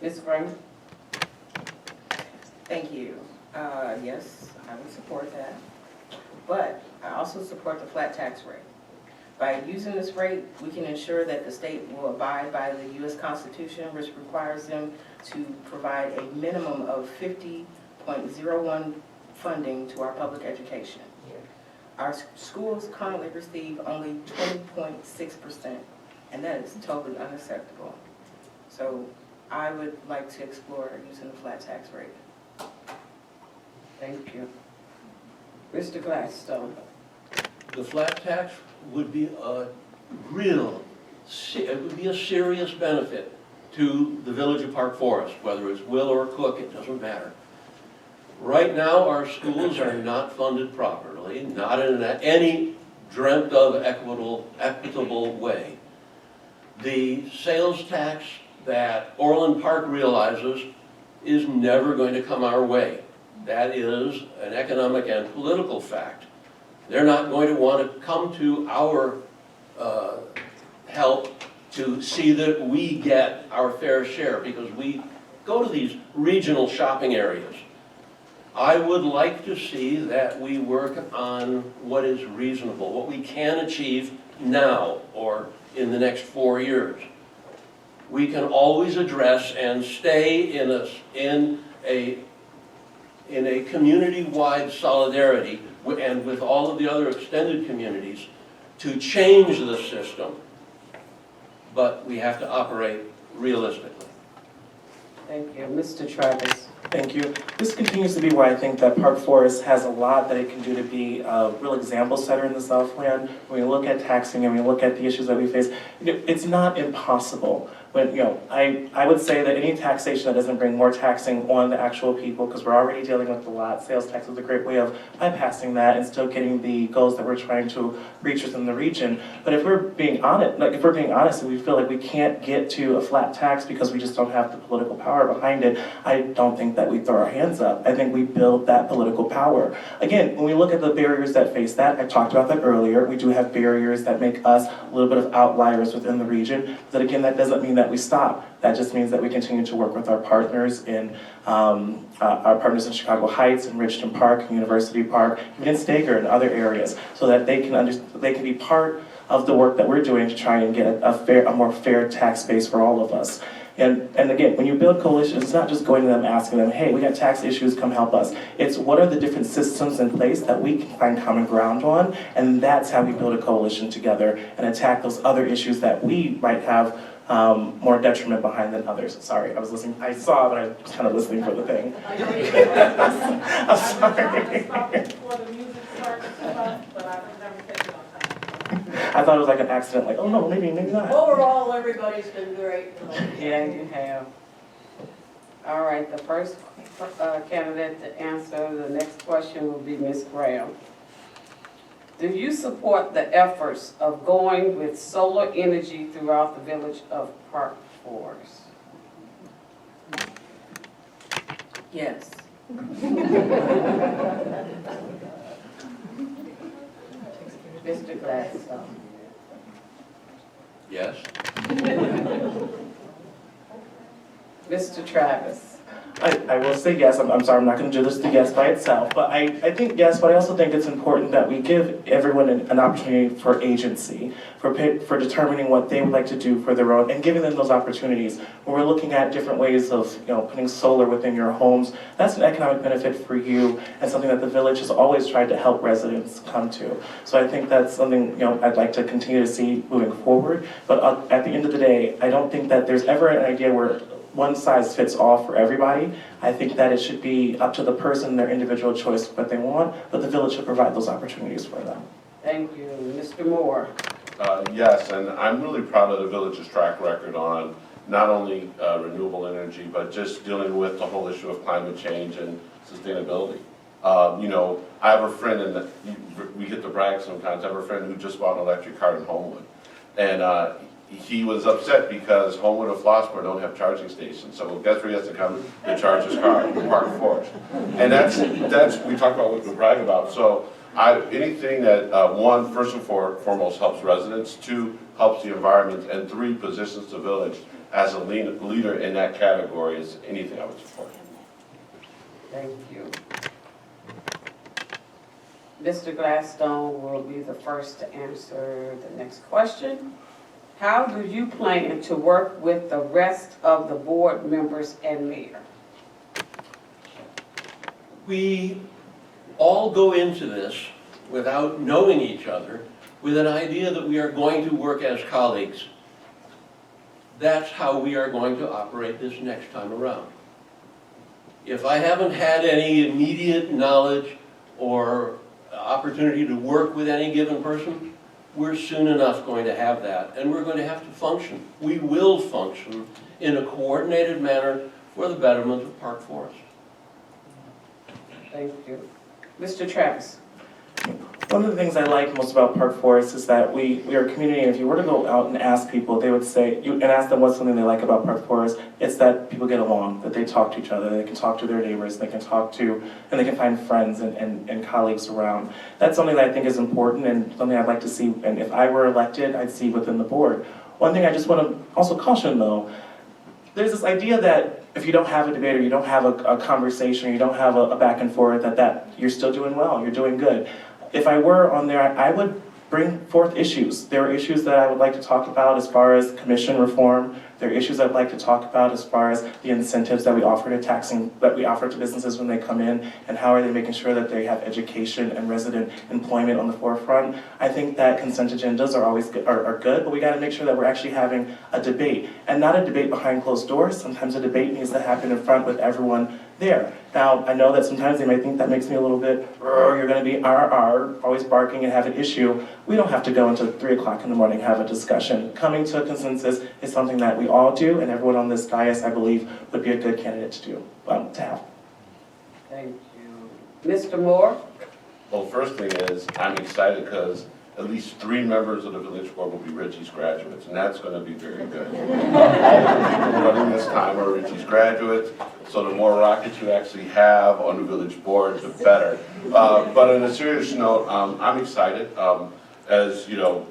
Ms. Graham? Thank you. Yes, I would support that. But I also support the flat tax rate. By using this rate, we can ensure that the state will abide by the U.S. Constitution, which requires them to provide a minimum of 50.01 funding to our public education. Our schools currently receive only 20.6%, and that is totally unacceptable. So I would like to explore using the flat tax rate. Thank you. Mr. Gladstone? The flat tax would be a it would be a serious benefit to the village of Park Forest, whether it's Will or Cook, it doesn't matter. Right now, our schools are not funded properly, not in any dreamt of equitable way. The sales tax that Orland Park realizes is never going to come our way. That is an economic and political fact. They're not going to want to come to our help to see that we get our fair share, because we go to these regional shopping areas. I would like to see that we work on what is reasonable, what we can achieve now or in the next 4 years. We can always address and stay in a community-wide solidarity and with all of the other extended communities to change the system, but we have to operate realistically. Thank you. Mr. Travis. Thank you. This continues to be where I think that Park Forest has a lot that it can do to be a real example setter in the Southland. When we look at taxing and we look at the issues that we face, it's not impossible. But, I would say that any taxation that doesn't bring more taxing on the actual people, because we're already dealing with the lot, sales tax is a great way of bypassing that and still getting the goals that we're trying to reach within the region. But if we're being honest, and we feel like we can't get to a flat tax because we just don't have the political power behind it, I don't think that we throw our hands up. I think we build that political power. Again, when we look at the barriers that face that, I talked about that earlier, we do have barriers that make us a little bit of outliers within the region. But again, that doesn't mean that we stop. That just means that we continue to work with our partners in Chicago Heights and Richmond Park and University Park, even in Stager and other areas, so that they can be part of the work that we're doing to try and get a more fair tax base for all of us. And again, when you build coalitions, it's not just going to them asking them, hey, we got tax issues, come help us. It's what are the different systems in place that we can find common ground on, and that's how we build a coalition together and attack those other issues that we might have more detriment behind than others. Sorry, I was listening. I saw, but I was kind of listening for the thing. I'm sorry. I thought it was like an accident, like, oh no, maybe not. Overall, everybody's been great. Yeah, you have. All right, the first candidate to answer the next question will be Ms. Graham. Do you support the efforts of going with solar energy throughout the village of Park Forest? Yes. Mr. Gladstone. Yes? Mr. Travis. I will say yes. I'm sorry, I'm not going to do this to yes by itself, but I think yes, but I also think it's important that we give everyone an opportunity for agency, for determining what they would like to do for their own, and giving them those opportunities. When we're looking at different ways of putting solar within your homes, that's an economic benefit for you, and something that the village has always tried to help residents come to. So I think that's something I'd like to continue to see moving forward. But at the end of the day, I don't think that there's ever an idea where one size fits all for everybody. I think that it should be up to the person, their individual choice, what they want, but the village should provide those opportunities for them. Thank you. Mr. Moore. Yes, and I'm really proud of the village's track record on not only renewable energy, but just dealing with the whole issue of climate change and sustainability. I have a friend, and we get to brag sometimes, I have a friend who just bought an electric car in Homewood. And he was upset because Homewood and Flossmoor don't have charging stations. So guess where he has to come to charge his car? Park Forest. And that's we talk about what we brag about. So anything that one, first and foremost, helps residents, two, helps the environment, and three, positions the village as a leader in that category is anything I would support. Thank you. Mr. Gladstone will be the first to answer the next question. How do you plan to work with the rest of the board members and mayor? We all go into this without knowing each other with an idea that we are going to work as colleagues. That's how we are going to operate this next time around. If I haven't had any immediate knowledge or opportunity to work with any given person, we're soon enough going to have that, and we're going to have to function. We will function in a coordinated manner for the betterment of Park Forest. Thank you. Mr. Travis. One of the things I like most about Park Forest is that we are a community, and if you were to go out and ask people, they would say, and ask them what's something they like about Park Forest, it's that people get along, that they talk to each other, they can talk to their neighbors, they can talk to, and they can find friends and colleagues around. That's something that I think is important and something I'd like to see, and if I were elected, I'd see within the board. One thing I just want to also caution though, there's this idea that if you don't have a debate or you don't have a conversation, or you don't have a back and forth, that you're still doing well, you're doing good. If I were on there, I would bring forth issues. There are issues that I would like to talk about as far as commission reform. There are issues I'd like to talk about as far as the incentives that we offer to businesses when they come in, and how are they making sure that they have education and resident employment on the forefront. I think that consent agendas are always good, are good, but we got to make sure that we're actually having a debate, and not a debate behind closed doors. Sometimes a debate needs to happen in front with everyone there. Now, I know that sometimes they may think that makes me a little bit, you're going to be always barking and have an issue. We don't have to go until 3 o'clock in the morning and have a discussion. Coming to a consensus is something that we all do, and everyone on this dais, I believe, would be a good candidate to have. Thank you. Mr. Moore? Well, first thing is, I'm excited because at least 3 members of the village board will be Richie's graduates, and that's going to be very good. All the people running this time are Richie's graduates, so the more rockets you actually have on the village board, the better. But on a serious note, I'm excited. As you know,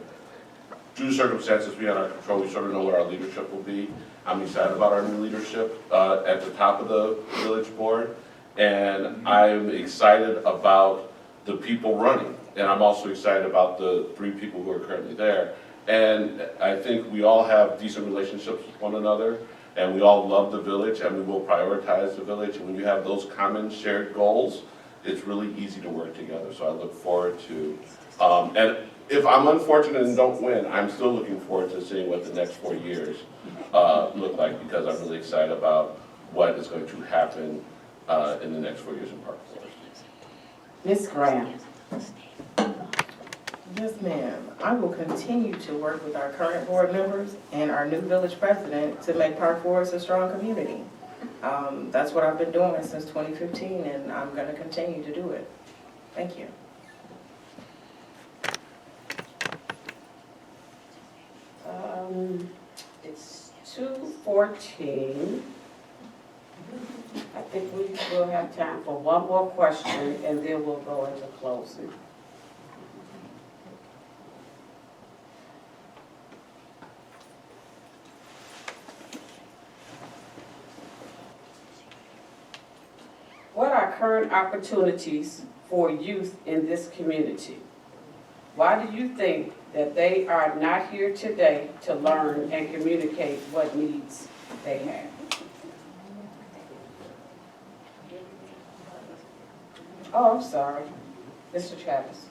due circumstances beyond our control, we sort of know what our leadership will be. I'm excited about our new leadership at the top of the village board, and I'm excited about the people running. And I'm also excited about the 3 people who are currently there. And I think we all have decent relationships with one another, and we all love the village, and we will prioritize the village. And when you have those common shared goals, it's really easy to work together. So I look forward to, and if I'm unfortunate and don't win, I'm still looking forward to seeing what the next 4 years look like, because I'm really excited about what is going to happen in the next 4 years in Park Forest. Ms. Graham? Yes, ma'am. I will continue to work with our current board members and our new village president to make Park Forest a strong community. That's what I've been doing since 2015, and I'm going to continue to do it. Thank you. It's 2:14. I think we will have time for one more question, and then we'll go into closing. What are current opportunities for youth in this community? Why do you think that they are not here today to learn and communicate what needs they have? Oh, I'm sorry. Mr. Travis.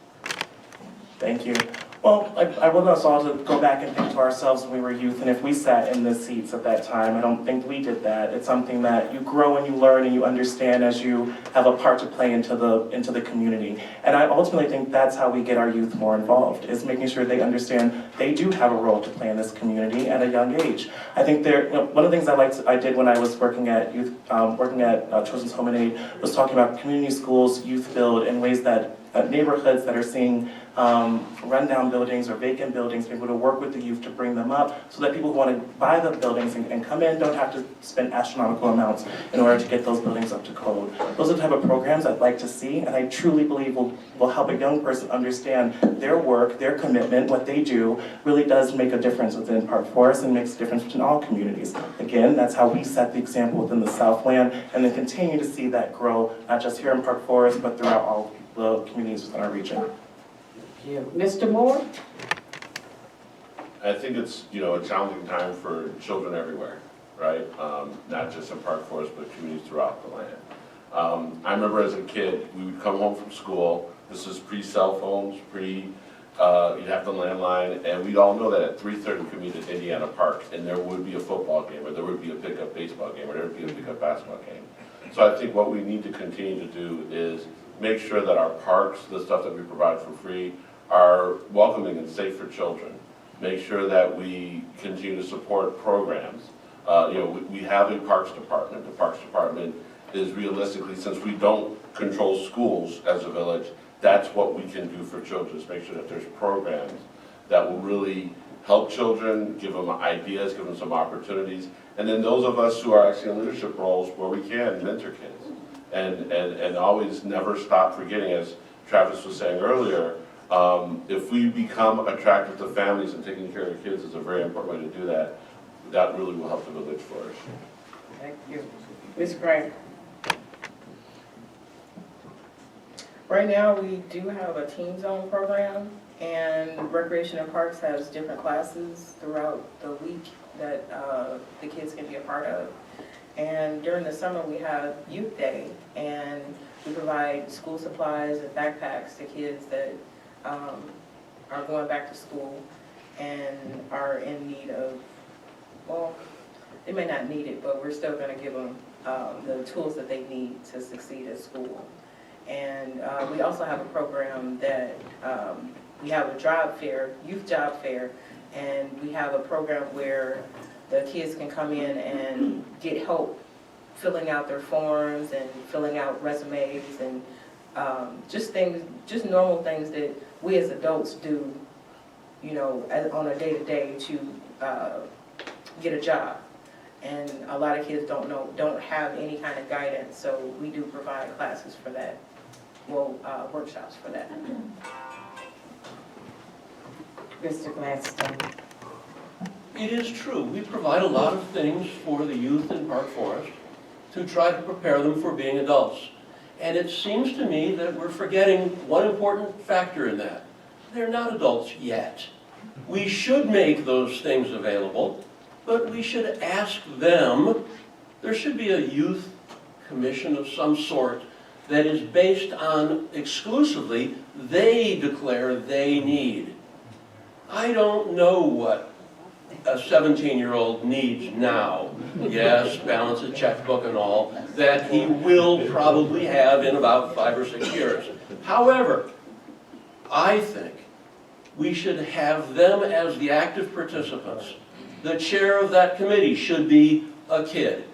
Thank you. Well, I want us all to go back and think to ourselves when we were youth, and if we sat in the seats at that time. I don't think we did that. It's something that you grow and you learn and you understand as you have a part to play into the community. And I ultimately think that's how we get our youth more involved, is making sure they understand they do have a role to play in this community at a young age. I think one of the things I did when I was working at Children's Home and Aid was talking about community schools, youth build, and ways that neighborhoods that are seeing rundown buildings or vacant buildings, be able to work with the youth to bring them up so that people who want to buy the buildings and come in don't have to spend astronomical amounts in order to get those buildings up to code. Those are the type of programs I'd like to see, and I truly believe will help a young person understand their work, their commitment, what they do really does make a difference within Park Forest and makes a difference within all communities. Again, that's how we set the example within the Southland, and then continue to see that grow, not just here in Park Forest, but throughout all the communities within our region. Mr. Moore? I think it's, a challenging time for children everywhere, right? Not just in Park Forest, but communities throughout the land. I remember as a kid, we would come home from school. This is pre-cell phones, you'd have the landline, and we'd all know that at 3:30 we could meet at Indiana Park, and there would be a football game, or there would be a pickup baseball game, or there would be a pickup basketball game. So I think what we need to continue to do is make sure that our parks, the stuff that we provide for free, are welcoming and safe for children. Make sure that we continue to support programs. We have a parks department. The parks department is realistically, since we don't control schools as a village, that's what we can do for children, is make sure that there's programs that will really help children, give them ideas, give them some opportunities. And then those of us who are actually in leadership roles where we can mentor kids. And always never stop forgetting, as Travis was saying earlier, if we become attractive to families and taking care of kids is a very important way to do that. That really will help the village flourish. Thank you. Ms. Graham? Right now, we do have a teen zone program, and Recreation and Parks has different classes throughout the week that the kids can be a part of. And during the summer, we have Youth Day, and we provide school supplies and backpacks to kids that are going back to school and are in need of, well, they may not need it, but we're still going to give them the tools that they need to succeed at school. And we also have a program that we have a job fair, youth job fair, and we have a program where the kids can come in and get help filling out their forms and filling out resumes and just normal things that we as adults do, you know, on a day-to-day to get a job. And a lot of kids don't have any kind of guidance, so we do provide classes for that, well, workshops for that. Mr. Gladstone. It is true, we provide a lot of things for the youth in Park Forest to try to prepare them for being adults. And it seems to me that we're forgetting one important factor in that. They're not adults yet. We should make those things available, but we should ask them. There should be a youth commission of some sort that is based on exclusively they declare they need. I don't know what a 17-year-old needs now. Yes, balance a checkbook and all, that he will probably have in about 5 or 6 years. However, I think we should have them as the active participants. The chair of that committee should be a kid.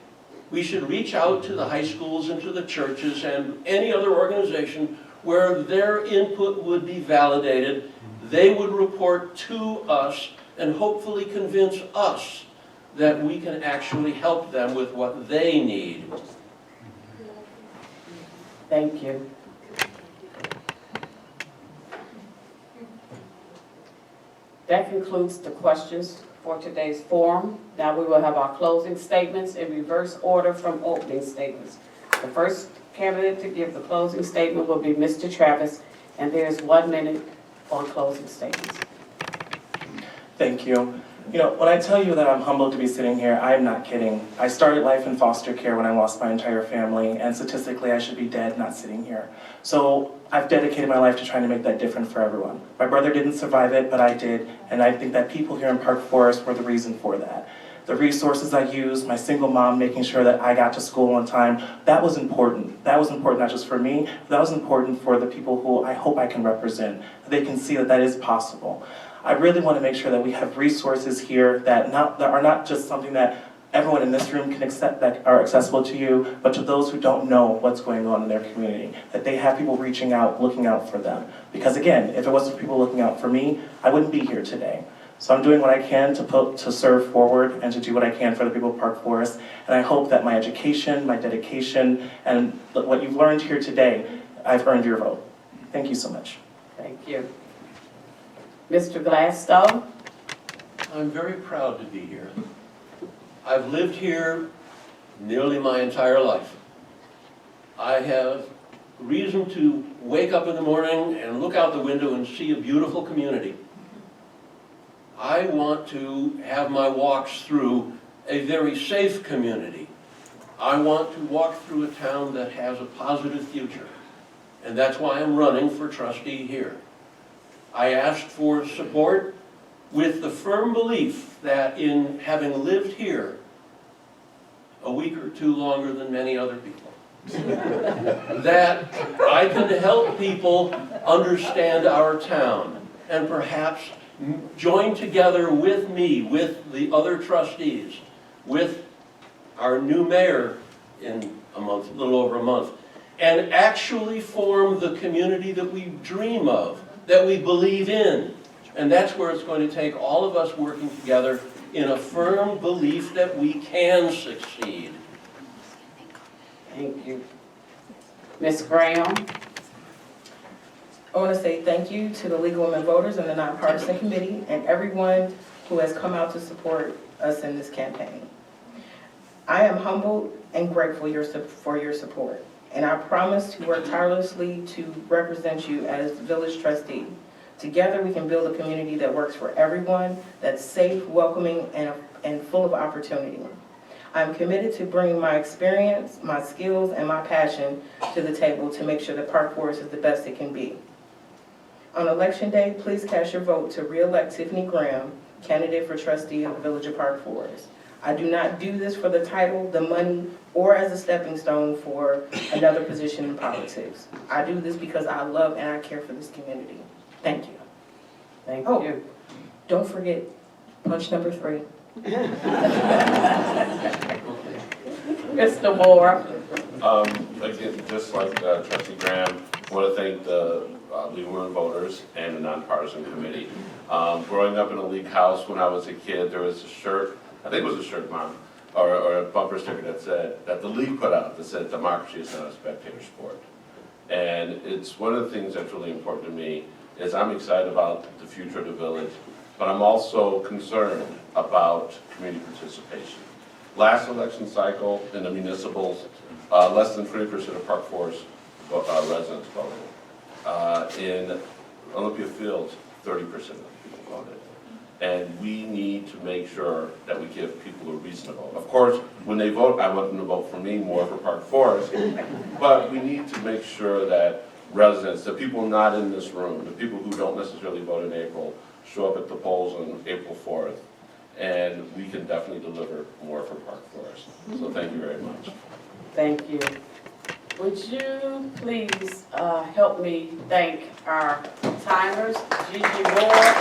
We should reach out to the high schools and to the churches and any other organization where their input would be validated. They would report to us and hopefully convince us that we can actually help them with what they need. Thank you. That concludes the questions for today's forum. Now we will have our closing statements in reverse order from opening statements. The first candidate to give the closing statement will be Mr. Travis, and there's 1 minute on closing statements. Thank you. You know, when I tell you that I'm humbled to be sitting here, I am not kidding. I started life in foster care when I lost my entire family, and statistically I should be dead, not sitting here. So I've dedicated my life to trying to make that different for everyone. My brother didn't survive it, but I did, and I think that people here in Park Forest were the reason for that. The resources I used, my single mom making sure that I got to school on time, that was important. That was important not just for me, but that was important for the people who I hope I can represent. They can see that that is possible. I really want to make sure that we have resources here that are not just something that everyone in this room can accept, that are accessible to you, but to those who don't know what's going on in their community, that they have people reaching out, looking out for them. Because again, if it wasn't for people looking out for me, I wouldn't be here today. So I'm doing what I can to serve forward and to do what I can for the people of Park Forest. And I hope that my education, my dedication, and what you've learned here today, I've earned your vote. Thank you so much. Thank you. Mr. Gladstone? I'm very proud to be here. I've lived here nearly my entire life. I have reason to wake up in the morning and look out the window and see a beautiful community. I want to have my walks through a very safe community. I want to walk through a town that has a positive future. And that's why I'm running for trustee here. I asked for support with the firm belief that in having lived here a week or two longer than many other people, that I can help people understand our town and perhaps join together with me, with the other trustees, with our new mayor in a month, a little over a month, and actually form the community that we dream of, that we believe in. And that's where it's going to take all of us working together in a firm belief that we can succeed. Thank you. Ms. Graham? I want to say thank you to the League of Women Voters and the Nonpartisan Committee and everyone who has come out to support us in this campaign. I am humbled and grateful for your support, and I promise to work tirelessly to represent you as village trustee. Together, we can build a community that works for everyone, that's safe, welcoming, and full of opportunity. I'm committed to bringing my experience, my skills, and my passion to the table to make sure that Park Forest is the best it can be. On Election Day, please cast your vote to re-elect Tiffany Graham, candidate for trustee of the Village of Park Forest. I do not do this for the title, the money, or as a stepping stone for another position in politics. I do this because I love and I care for this community. Thank you. Thank Oh. you. Don't forget, punch number 3. Mr. Moore. Again, just like Trustee Graham, I want to thank the League of Women Voters and the nonpartisan committee. Growing up in a league house when I was a kid, there was a shirt, I think it was a shirt, Mom, or a bumper sticker that the league put out that said democracy is not a spectator sport. And it's one of the things that's really important to me is I'm excited about the future of the village, but I'm also concerned about community participation. Last election cycle in the municipals, less than 3% of Park Forest residents voted. In Olympia Fields, 30% of people voted. And we need to make sure that we give people a reasonable. Of course, when they vote, I want them to vote for me more for Park Forest, but we need to make sure that residents, the people not in this room, the people who don't necessarily vote in April, show up at the polls on April 4th, and we can definitely deliver more for Park Forest. So thank you very much. Thank you. Would you please help me thank our timers, Gigi Moore.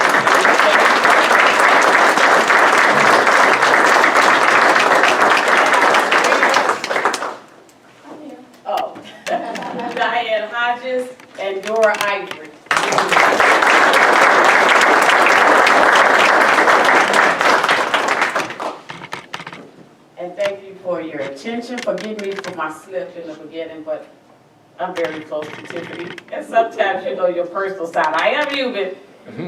Oh, Diane Hodges and Dora Ivory. And thank you for your attention. Forgive me for my slip in the beginning, but I'm very close to Tiffany. And sometimes, you know, your personal side, I am human,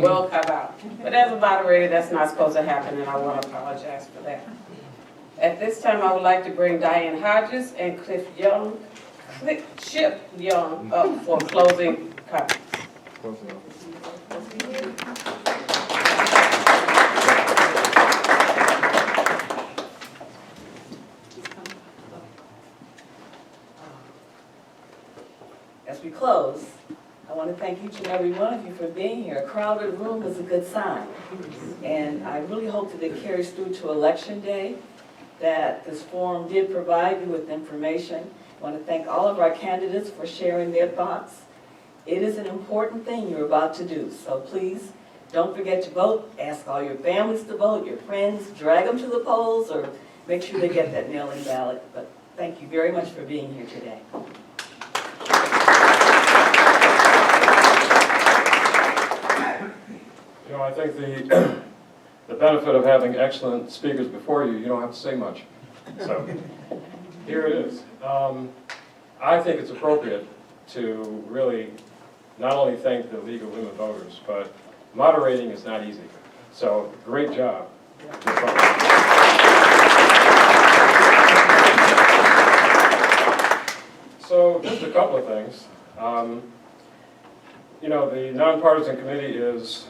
will come out. But as a moderator, that's not supposed to happen, and I want to apologize for that. At this time, I would like to bring Diane Hodges and Chip Young up for closing comments. As we close, I want to thank each and every one of you for being here. A crowded room is a good sign. And I really hope that it carries through to Election Day, that this forum did provide you with information. I want to thank all of our candidates for sharing their thoughts. It is an important thing you're about to do, so please don't forget to vote. Ask all your families to vote, your friends, drag them to the polls, or make sure they get that mail-in ballot. But thank you very much for being here today. You know, I think the benefit of having excellent speakers before you, you don't have to say much. So, here it is. I think it's appropriate to really not only thank the League of Women Voters, but moderating is not easy. So, great job. So, just a couple of things. You know, the nonpartisan committee is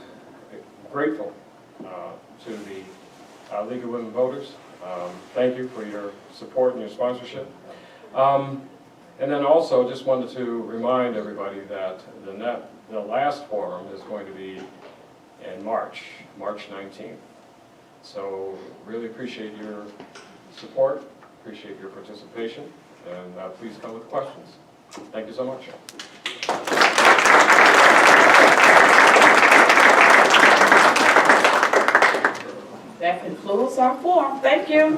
grateful to the League of Women Voters. Thank you for your support and your sponsorship. And then also just wanted to remind everybody that the last forum is going to be in March 19th. So really appreciate your support, appreciate your participation, and please come with questions. Thank you so much. That concludes our forum. Thank you.